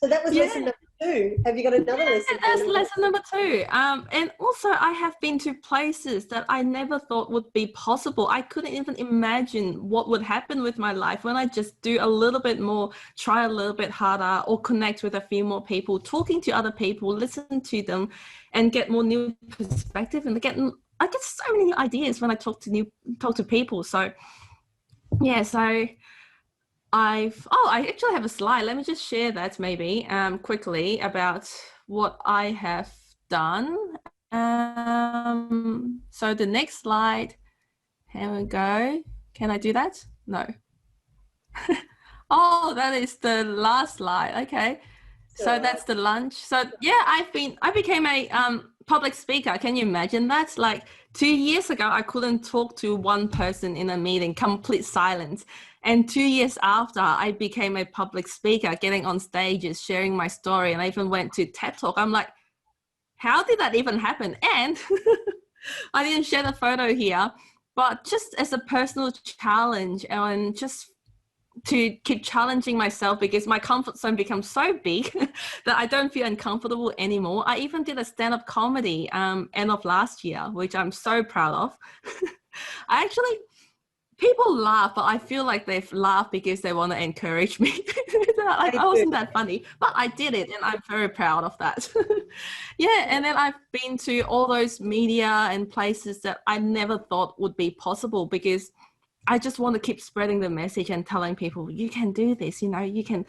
So that was lesson number 2. Have you got another lesson? That's lesson number 2. And also I have been to places that I never thought would be possible. I couldn't even imagine what would happen with my life when I just do a little bit more, try a little bit harder, or connect with a few more people, talking to other people, listen to them, and get more new perspective. And I get so many new ideas when I talk to people. So yeah, so I actually have a slide. Let me just share that maybe quickly about what I have done. So the next slide, here we go. Can I do that? No. Oh, that is the last slide. Okay. So that's the lunch. So yeah, I became a public speaker. Can you imagine that? Like 2 years ago, I couldn't talk to one person in a meeting, complete silence. And 2 years after, I became a public speaker, getting on stages, sharing my story, and I even went to TED Talk. I'm like, how did that even happen? And I didn't share the photo here, but just as a personal challenge and just to keep challenging myself, because my comfort zone becomes so big that I don't feel uncomfortable anymore. I even did a stand-up comedy end of last year, which I'm so proud of. People laugh, but I feel like they laugh because they want to encourage me. Like, I wasn't that funny, but I did it, and I'm very proud of that. Yeah, and then I've been to all those media and places that I never thought would be possible, because I just want to keep spreading the message and telling people, you can do this, you know, you can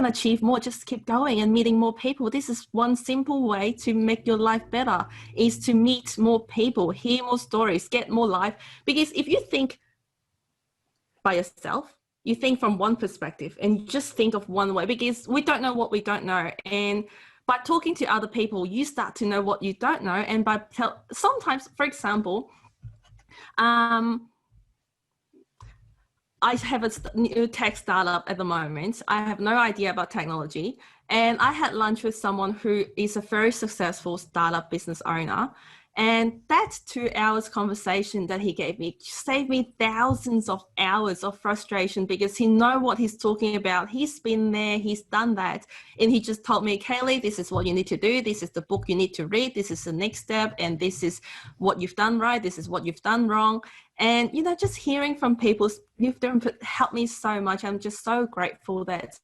achieve more, just keep going and meeting more people. This is one simple way to make your life better, is to meet more people, hear more stories, get more life. Because if you think by yourself, you think from one perspective and just think of one way, because we don't know what we don't know. And by talking to other people, you start to know what you don't know. And sometimes, for example, I have a new tech startup at the moment. I have no idea about technology. And I had lunch with someone who is a very successful startup business owner. And that 2 hours conversation that he gave me saved me thousands of hours of frustration, because he knows what he's talking about. He's been there, he's done that. And he just told me, Kaley, this is what you need to do. This is the book you need to read. This is the next step. And this is what you've done right. This is what you've done wrong. And, you know, just hearing from people, you've helped me so much. I'm just so grateful that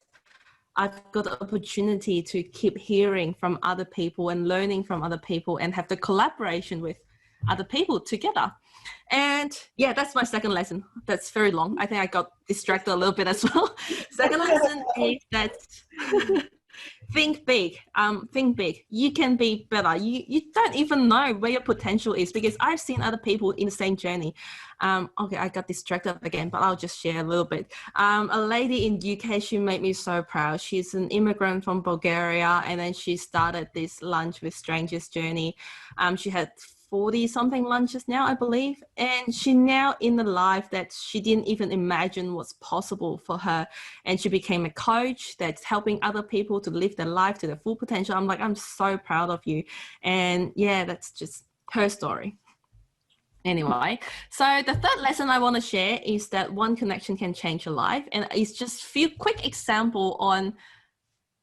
I've got the opportunity to keep hearing from other people and learning from other people and have the collaboration with other people together. And yeah, that's my second lesson. That's very long. I think I got distracted a little bit as well. Second lesson is that think big. Think big. You can be better. You don't even know where your potential is, because I've seen other people in the same journey. Okay, I got distracted again, but I'll just share a little bit. A lady in UK, she made me so proud. She's an immigrant from Bulgaria, and then she started this Lunch with Strangers journey. She had 40 something lunches now, I believe, and she now in the life that she didn't even imagine was possible for her. And she became a coach that's helping other people to live their life to their full potential. I'm like, I'm so proud of you. And yeah, that's just her story. Anyway, so the third lesson I want to share is that one connection can change your life. And it's just a few quick example on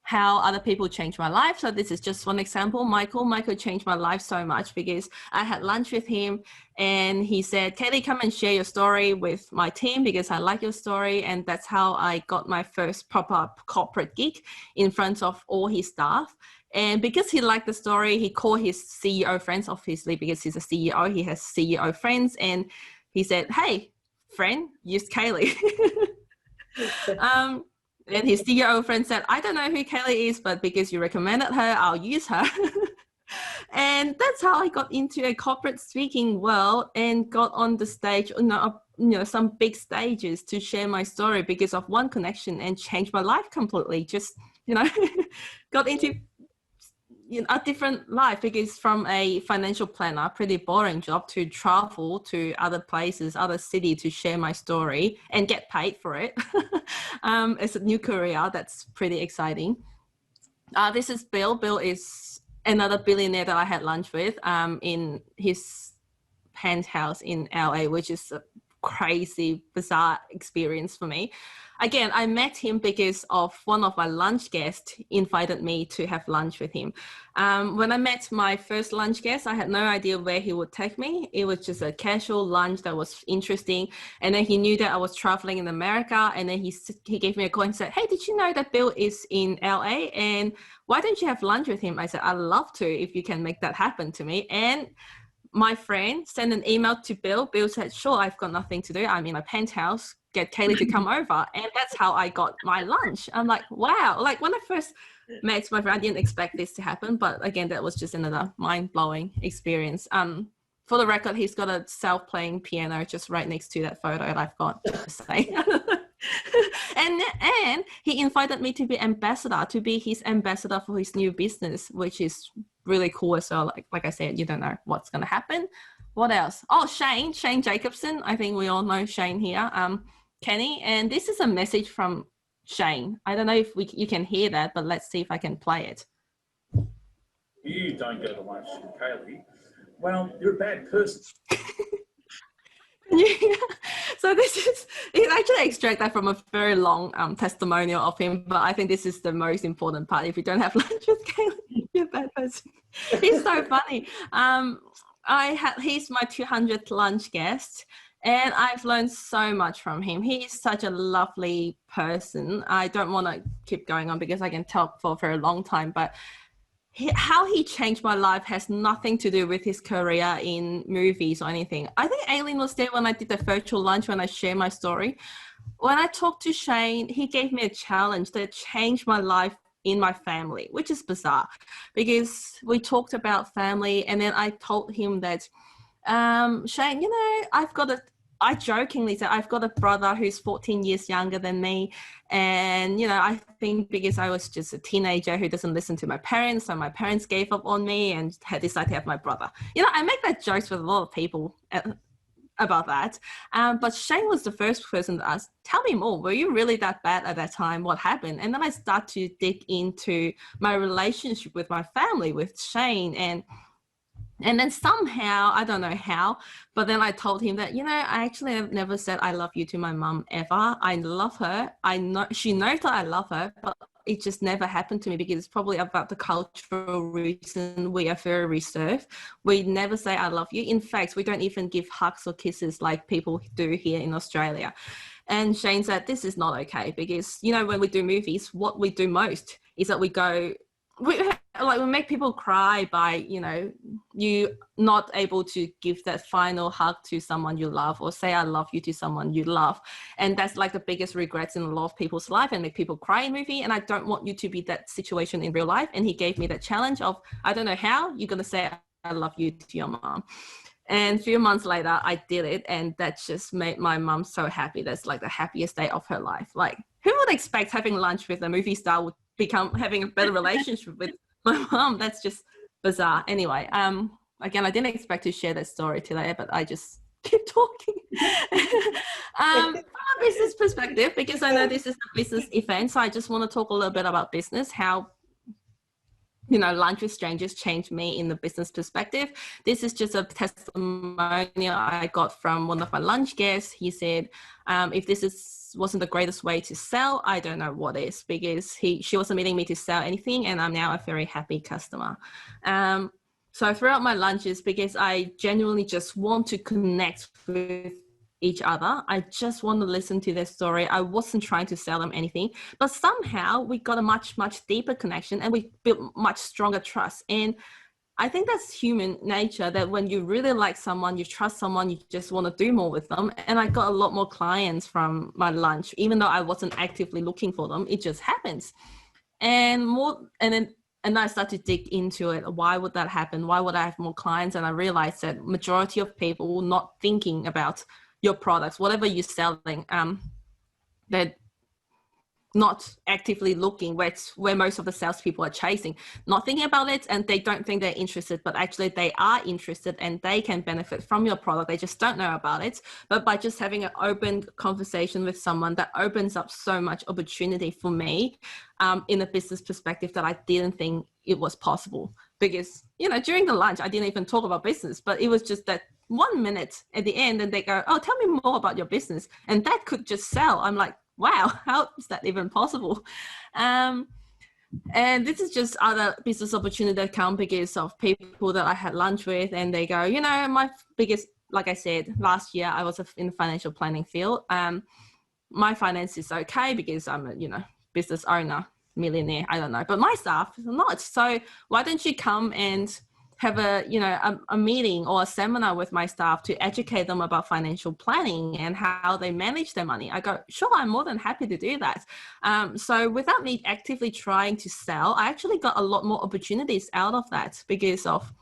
how other people changed my life. So this is just one example. Michael changed my life so much, because I had lunch with him and he said, Kaley, come and share your story with my team because I like your story. And that's how I got my first proper corporate gig in front of all his staff. And because he liked the story, he called his CEO friends, obviously, because he's a CEO, he has CEO friends. And he said, hey, friend, use Kaley. And his CEO friend said, I don't know who Kaley is, but because you recommended her, I'll use her. And that's how I got into a corporate speaking world and got on the stage, some big stages to share my story because of one connection, and changed my life completely. Just, got into a different life, because from a financial planner, pretty boring job, to travel to other places, other city, to share my story and get paid for it. It's a new career that's pretty exciting. This is Bill. Bill is another billionaire that I had lunch with in his penthouse in LA, which is a crazy, bizarre experience for me. Again, I met him because of one of my lunch guests invited me to have lunch with him. When I met my first lunch guest, I had no idea where he would take me. It was just a casual lunch that was interesting. And then he knew that I was traveling in America. And then he gave me a call and said, "Hey, did you know that Bill is in LA? And why don't you have lunch with him?" I said, "I'd love to, if you can make that happen to me." And my friend sent an email to Bill. Bill said, "Sure, I've got nothing to do. I'm in a penthouse. Get Kaley to come over." And that's how I got my lunch. I'm like, wow. Like, when I first met my friend, I didn't expect this to happen. But again, that was just another mind-blowing experience. For the record, he's got a self-playing piano just right next to that photo that I've got to say. and he invited me to be his ambassador for his new business, which is really cool as well. Like I said, you don't know what's going to happen. What else? Oh, Shane Jacobson. I think we all know Shane here. Kenny, and this is a message from Shane. I don't know if you can hear that, but let's see if I can play it. "You don't go to lunch with Kaley. Well, you're a bad person." So it's actually extracted from a very long testimonial of him, but I think this is the most important part. If you don't have lunch with Kaley, you're a bad person. He's so funny. He's my 200th lunch guest, and I've learned so much from him. He is such a lovely person. I don't want to keep going on because I can talk for a very long time, but how he changed my life has nothing to do with his career in movies or anything. I think Aileen was there when I did the virtual lunch, when I shared my story. When I talked to Shane, he gave me a challenge that changed my life in my family, which is bizarre, because we talked about family, and then I told him that, Shane, I jokingly said, "I've got a brother who's 14 years younger than me. And, I think because I was just a teenager who doesn't listen to my parents, so my parents gave up on me and had decided to have my brother." I make that jokes with a lot of people about that. But Shane was the first person to ask, "Tell me more. Were you really that bad at that time? What happened?" And then I start to dig into my relationship with my family, with Shane, and then somehow, I don't know how, but then I told him that, I actually have never said I love you to my mum ever. I love her. I know she knows that I love her, but it just never happened to me because it's probably about the cultural reason we are very reserved. We never say I love you. In fact, we don't even give hugs or kisses like people do here in Australia. And Shane said, "This is not okay," because, when we do movies, what we do most is that we make people cry by, you not able to give that final hug to someone you love, or say I love you to someone you love. And that's like the biggest regrets in a lot of people's life, and make people cry in movie. And I don't want you to be that situation in real life. And he gave me that challenge of, I don't know how you're going to say I love you to your mom. And a few months later, I did it. And that just made my mom so happy. That's like the happiest day of her life. Like, who would expect having lunch with a movie star would become having a better relationship with my mom? That's just bizarre. Anyway, again, I didn't expect to share that story today, but I just keep talking. From a business perspective, because I know this is a business event, so I just want to talk a little bit about business, how lunch with strangers changed me in the business perspective. This is just a testimonial I got from one of my lunch guests. He said, if this wasn't the greatest way to sell, I don't know what is, because she wasn't meeting me to sell anything, and I'm now a very happy customer. So throughout my lunches, because I genuinely just want to connect with each other, I just want to listen to their story. I wasn't trying to sell them anything, but somehow we got a much, much deeper connection, and we built much stronger trust. And I think that's human nature, that when you really like someone, you trust someone, you just want to do more with them. And I got a lot more clients from my lunch, even though I wasn't actively looking for them. It just happens. And then and I started to dig into it. Why would that happen? Why would I have more clients? And I realized that majority of people not thinking about your products, whatever you're selling, they're not actively looking, where most of the salespeople are chasing, not thinking about it, and they don't think they're interested, but actually they are interested and they can benefit from your product. They just don't know about it. But by just having an open conversation with someone, that opens up so much opportunity for me in a business perspective that I didn't think it was possible. Because, you know, during the lunch, I didn't even talk about business, but it was just that 1 minute at the end and they go, oh, tell me more about your business. And that could just sell. I'm like, wow, how is that even possible? And this is just other business opportunity that come because of people that I had lunch with, and they go, you know, my biggest, like I said, last year I was in the financial planning field. My finance is okay because I'm a, you know, business owner, millionaire, I don't know, but my staff is not. So why don't you come and have a meeting or a seminar with my staff to educate them about financial planning and how they manage their money? I go, sure, I'm more than happy to do that. So without me actively trying to sell, I actually got a lot more opportunities out of that because of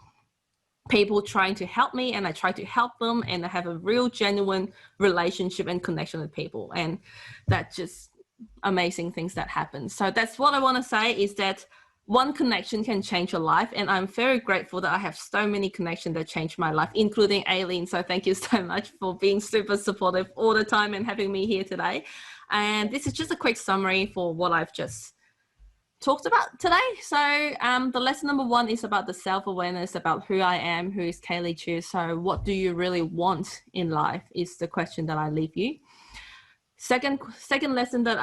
people trying to help me, and I try to help them, and I have a real genuine relationship and connection with people. And that's just amazing things that happen. So that's what I want to say, is that one connection can change your life, and I'm very grateful that I have so many connections that changed my life, including Aileen. So thank you so much for being super supportive all the time and having me here today. And this is just a quick summary for what I've just talked about today. So the lesson number 1 is about the self-awareness, about who I am, who is Kaley Chu. So what do you really want in life is the question that I leave you. Second lesson that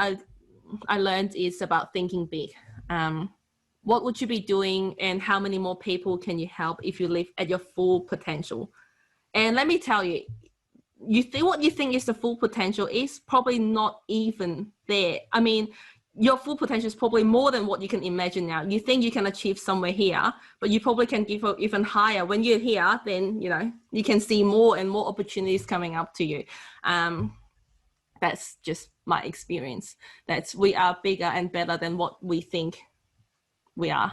I learned is about thinking big. What would you be doing, and how many more people can you help if you live at your full potential? And let me tell you, what you think is the full potential is probably not even there. I mean, your full potential is probably more than what you can imagine now. You think you can achieve somewhere here, but you probably can give up even higher. When you're here, then, you know, you can see more and more opportunities coming up to you. That's just my experience. We are bigger and better than what we think we are.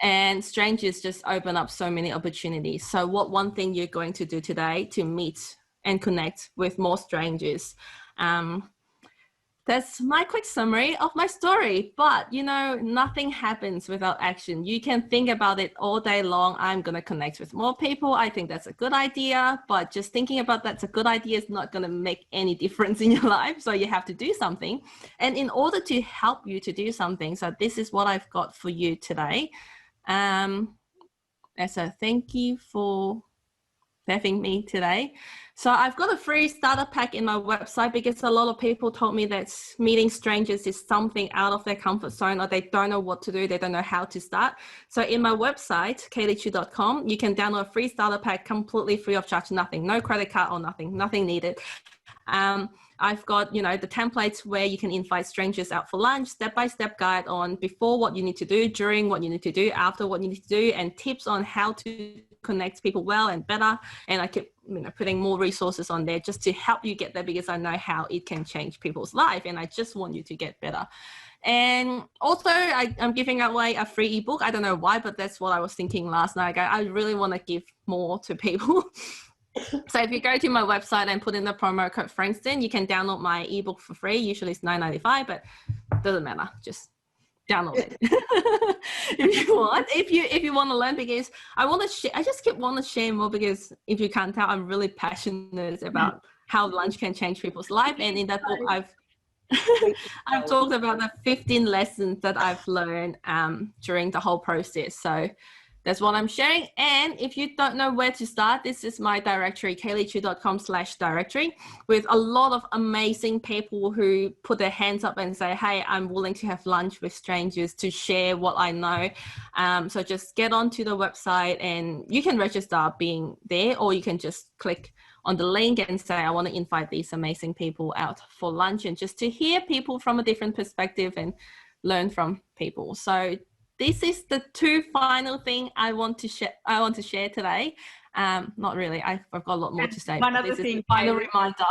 And strangers just open up so many opportunities. So what one thing you're going to do today to meet and connect with more strangers? That's my quick summary of my story. But, you know, nothing happens without action. You can think about it all day long. I'm going to connect with more people. I think that's a good idea. But just thinking about that's a good idea is not going to make any difference in your life. So you have to do something. And in order to help you to do something, so this is what I've got for you today. As a thank you for having me today. So I've got a free starter pack in my website because a lot of people told me that meeting strangers is something out of their comfort zone, or they don't know what to do. They don't know how to start. So in my website, kaleychu.com, you can download a free starter pack completely free of charge, nothing, no credit card or nothing needed. I've got, you know, the templates where you can invite strangers out for lunch, step-by-step guide on before what you need to do, during what you need to do, after what you need to do, and tips on how to connect people well and better. And I keep, you know, putting more resources on there just to help you get there, because I know how it can change people's life, and I just want you to get better. And also I'm giving away a free ebook. I don't know why, but that's what I was thinking last night. I really want to give more to people. So if you go to my website and put in the promo code Frankston, you can download my ebook for free. Usually it's $9.95, but it doesn't matter. Just download it if you want. If you want to learn, because I want to share. I just want to share more, because if you can't tell, I'm really passionate about how lunch can change people's life. And in that book, I've talked about the 15 lessons that I've learned during the whole process. So that's what I'm sharing. And if you don't know where to start, this is my directory, kaleychu.com/directory, with a lot of amazing people who put their hands up and say, hey, I'm willing to have lunch with strangers to share what I know. So just get onto the website and you can register being there, or you can just click on the link and say, I want to invite these amazing people out for lunch, and just to hear people from a different perspective and learn from people. So this is the 2 final thing I want to share today. Not really. I've got a lot more to say. One other This is thing, the final Kaylee. reminder.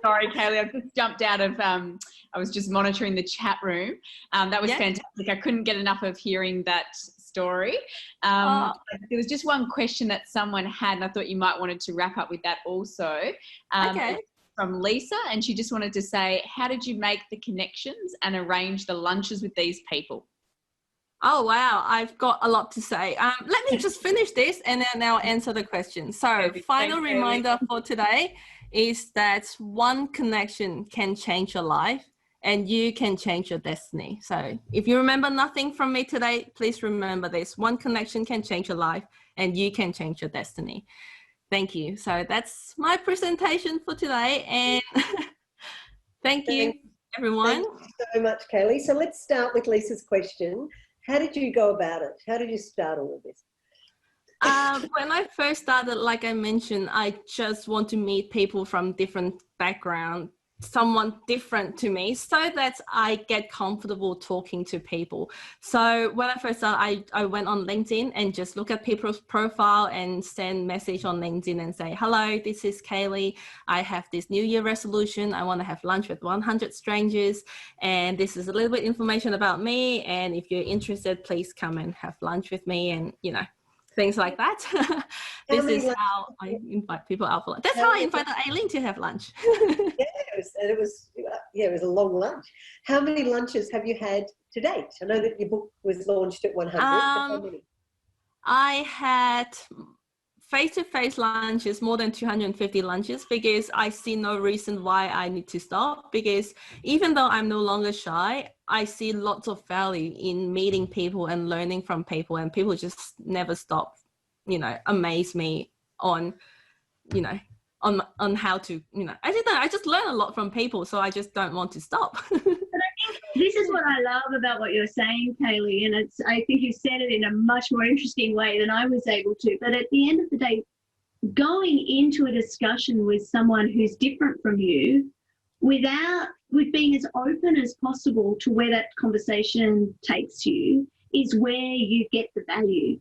Sorry, Kaley, I've just jumped out of, I was just monitoring the chat room. That was fantastic. I couldn't get enough of hearing that story. There was just one question that someone had, and I thought you might wanted to wrap up with that also. Okay. From Lisa, and she just wanted to say, how did you make the connections and arrange the lunches with these people? Oh, wow. I've got a lot to say. Let me just finish this and then I'll answer the question. So final reminder for today is that one connection can change your life and you can change your destiny. So if you remember nothing from me today, please remember this. One connection can change your life and you can change your destiny. Thank you. So that's my presentation for today. And thank you, everyone. Thank you so much, Kaley. So let's start with Lisa's question. How did you go about it? How did you start all of this? When I first started, like I mentioned, I just want to meet people from different backgrounds, someone different to me, so that I get comfortable talking to people. So when I first started, I went on LinkedIn and just look at people's profile and send message on LinkedIn and say, hello, this is Kaley. I have this New Year resolution. I want to have lunch with 100 strangers. And this is a little bit information about me. And if you're interested, please come and have lunch with me. And, you know, things like that. This is how I invite people out for lunch. That's how I invited Aileen to have lunch. It was a long lunch. How many lunches have you had to date? I know that your book was launched at 100, but how many? I had face-to-face lunches, more than 250 lunches, because I see no reason why I need to stop, because even though I'm no longer shy, I see lots of value in meeting people and learning from people, and people just never stop, you know, amaze me on, you know, on how to, you know, I don't know, I just learn a lot from people, so I just don't want to stop. But I think this is what I love about what you're saying, Kaley, and I think you said it in a much more interesting way than I was able to. But at the end of the day, going into a discussion with someone who's different from you, with being as open as possible to where that conversation takes you, is where you get the value.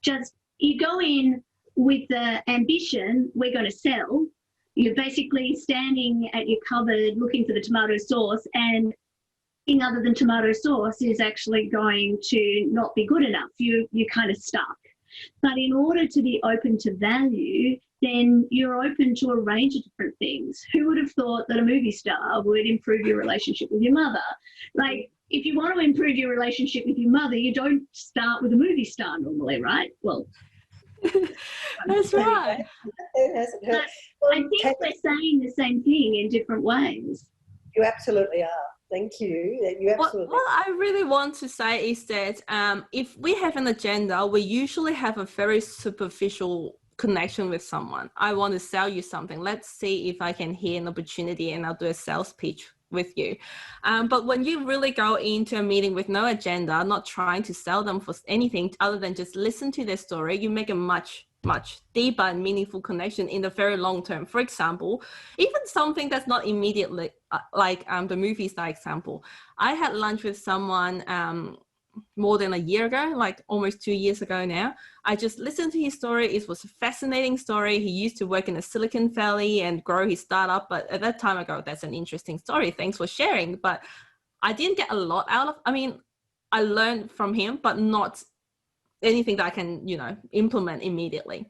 Just you go in with the ambition, we're going to sell. You're basically standing at your cupboard looking for the tomato sauce, and anything other than tomato sauce is actually going to not be good enough. You're kind of stuck. But in order to be open to value, then you're open to a range of different things. Who would have thought that a movie star would improve your relationship with your mother? Like, if you want to improve your relationship with your mother, you don't start with a movie star normally, right? Well, that's right. It hasn't hurt. I think we're saying the same thing in different ways. You absolutely are. Thank you. You absolutely. What I really want to say is that if we have an agenda, we usually have a very superficial connection with someone. I want to sell you something. Let's see if I can hear an opportunity and I'll do a sales pitch with you. But when you really go into a meeting with no agenda, not trying to sell them for anything other than just listen to their story, you make a much deeper and meaningful connection in the very long term. For example, even something that's not immediately like the movie star example. I had lunch with someone more than a year ago, like almost 2 years ago now. I just listened to his story. It was a fascinating story. He used to work in the Silicon Valley and grow his startup. But at that time I go, that's an interesting story. Thanks for sharing. But I didn't get a lot out of, I mean, I learned from him, but not anything that I can, you know, implement immediately.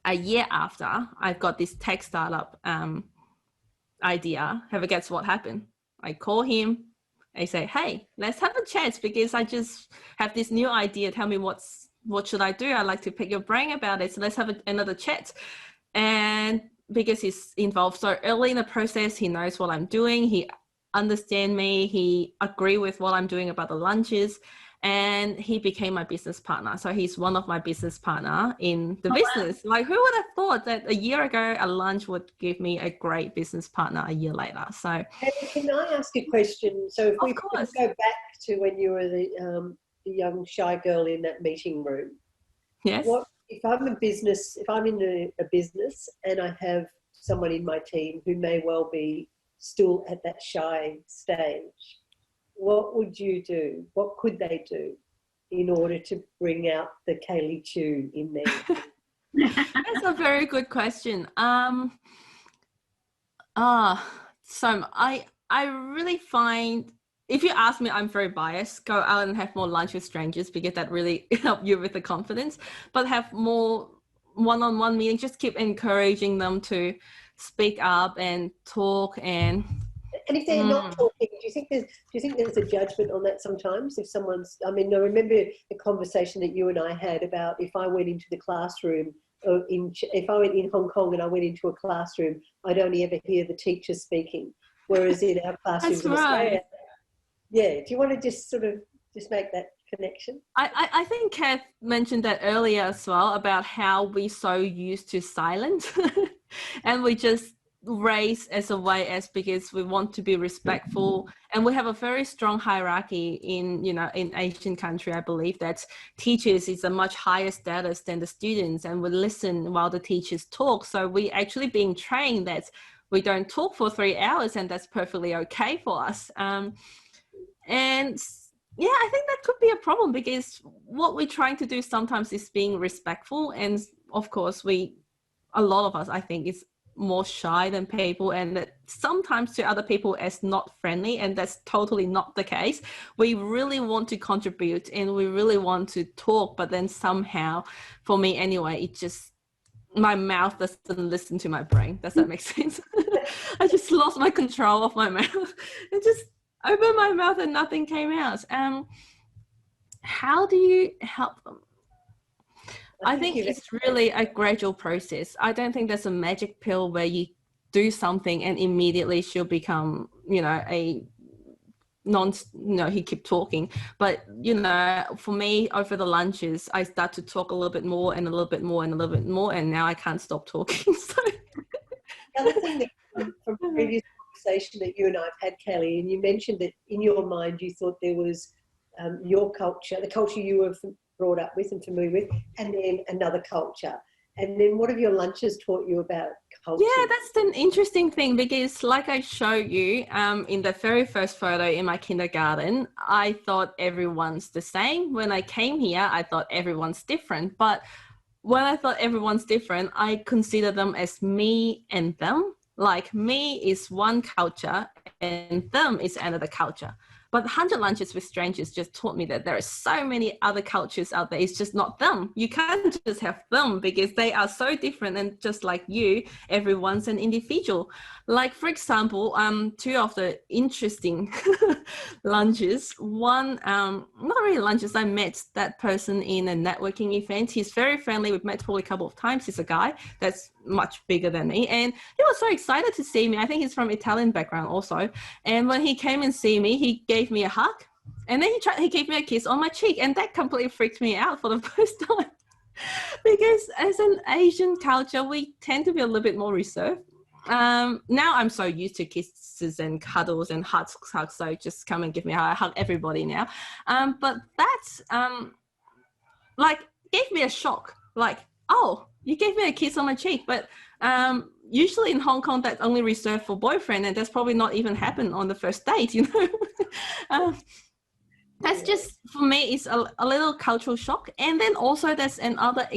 A year after, I've got this tech startup idea. Have a guess what happened? I call him. I say, hey, let's have a chat because I just have this new idea. Tell me what should I do? I'd like to pick your brain about it. So let's have another chat. And because he's involved so early in the process, he knows what I'm doing. He understands me. He agrees with what I'm doing about the lunches. And he became my business partner. So he's one of my business partner in the business. Wow. Like, who would have thought that a year ago a lunch would give me a great business partner a year later? So can I ask a question? So if we go back to when you were the young shy girl in that meeting room. Yes. What if I'm in a business and I have someone in my team who may well be still at that shy stage? What would you do? What could they do in order to bring out the Kaley Chu in there? That's a very good question. So I really find, if you ask me, I'm very biased. Go out and have more lunch with strangers because that really help you with the confidence. But have more one-on-one meetings. Just keep encouraging them to speak up and talk. And if they're not talking, do you think there's a judgment on that sometimes? If someone's, I mean, I remember the conversation that you and I had about if I went into the classroom. If I went in Hong Kong and I went into a classroom, I'd only ever hear the teacher speaking. Whereas in our classrooms in Australia, yeah. Do you want to just sort of just make that connection? I think Kath mentioned that earlier as well about how we're so used to silence and we just raise as a way as because we want to be respectful, and we have a very strong hierarchy in Asian country. I believe that teachers is a much higher status than the students, and we listen while the teachers talk. So we actually being trained that we don't talk for 3 hours, and that's perfectly okay for us. And yeah, I think that could be a problem because what we're trying to do sometimes is being respectful, and of course a lot of us, I think, is more shy than people, and that sometimes to other people as not friendly, and that's totally not the case. We really want to contribute and we really want to talk, but then somehow, for me anyway, it just, my mouth doesn't listen to my brain. Does that make sense? I just lost my control of my mouth and just opened my mouth and nothing came out. How do you help them? I think it's really a gradual process. I don't think there's a magic pill where you do something and immediately she'll become, he keep talking. But, for me, over the lunches, I start to talk a little bit more and a little bit more and a little bit more, and now I can't stop talking. So. The other thing that from the previous conversation that you and I have had, Kaley, and you mentioned that in your mind you thought there was your culture, the culture you were brought up with and familiar with, and then another culture. And then what have your lunches taught you about culture? Yeah, that's an interesting thing because like I showed you in the very first photo in my kindergarten, I thought everyone's the same. When I came here, I thought everyone's different. But when I thought everyone's different, I consider them as me and them. Like me is one culture and them is another culture. But 100 Lunches with Strangers just taught me that there are so many other cultures out there. It's just not them. You can't just have them because they are so different, and just like you, everyone's an individual. Like, for example, two of the interesting lunches. One, not really lunches, I met that person in a networking event. He's very friendly. We've met probably a couple of times. He's a guy that's much bigger than me, and he was so excited to see me. I think he's from Italian background also. And when he came and see me, he gave me a hug, and then he gave me a kiss on my cheek, and that completely freaked me out for the first time. Because as an Asian culture, we tend to be a little bit more reserved. Now I'm so used to kisses and cuddles and hugs, so just come and give me a hug. I hug everybody now. But that's like gave me a shock. Like, oh, you gave me a kiss on my cheek, but usually in Hong Kong that's only reserved for boyfriend, and that's probably not even happened on the first date, That's just, for me, it's a little cultural shock. And then also there's another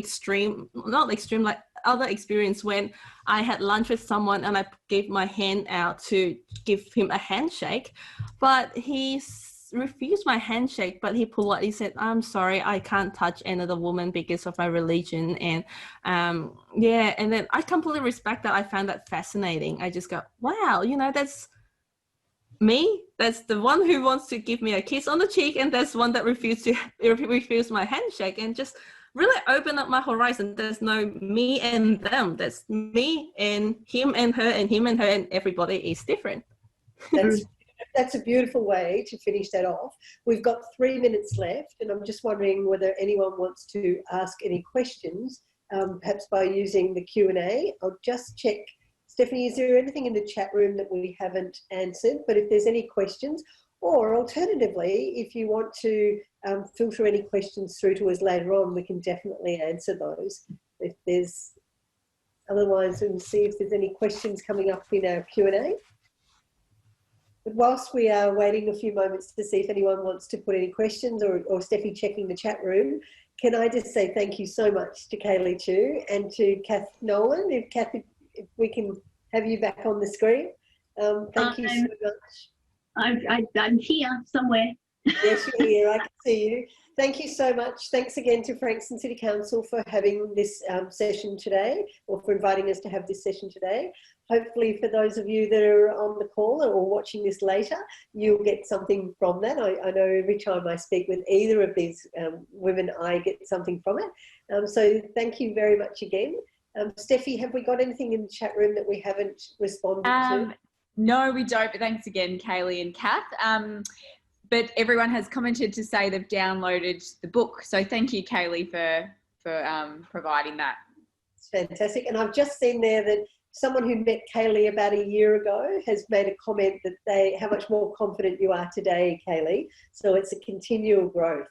other experience when I had lunch with someone and I gave my hand out to give him a handshake, but he refused my handshake, but he politely said, I'm sorry, I can't touch another woman because of my religion. And and then I completely respect that. I found that fascinating. I just go, wow, that's me. That's the one who wants to give me a kiss on the cheek, and that's one that refused my handshake, and just really open up my horizon. There's no me and them. That's me and him and her and him and her, and everybody is different. That's a beautiful way to finish that off. We've got 3 minutes left, and I'm just wondering whether anyone wants to ask any questions, perhaps by using the Q&A. I'll just check. Stephanie, is there anything in the chat room that we haven't answered? But if there's any questions, or alternatively, if you want to filter any questions through to us later on, we can definitely answer those. If there's, otherwise, we'll see if there's any questions coming up in our Q&A. But whilst we are waiting a few moments to see if anyone wants to put any questions, or Steffi checking the chat room, can I just say thank you so much to Kaley Chu and to Cathryn Nolan. If we can have you back on the screen. Thank you so much. I'm here somewhere. Yes, you're here. I can see you. Thank you so much. Thanks again to Frankston City Council for having this session today, or for inviting us to have this session today. Hopefully for those of you that are on the call or watching this later, you'll get something from that. I know every time I speak with either of these women, I get something from it. So thank you very much again. Steffi, have we got anything in the chat room that we haven't responded to? No, we don't, but thanks again, Kaley and Kath. But everyone has commented to say they've downloaded the book. So thank you, Kaley, for providing that. It's fantastic. And I've just seen there that someone who met Kaley about a year ago has made a comment that how much more confident you are today, Kaley. So it's a continual growth.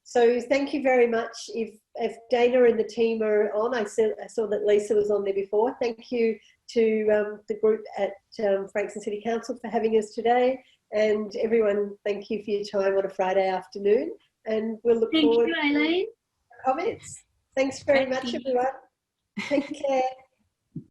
So thank you very much. If Dana and the team are on, I saw that Lisa was on there before. Thank you to the group at Frankston City Council for having us today. And everyone, thank you for your time on a Friday afternoon. And we'll look forward to Aileen. Comments. Thanks very much, everyone. Take care.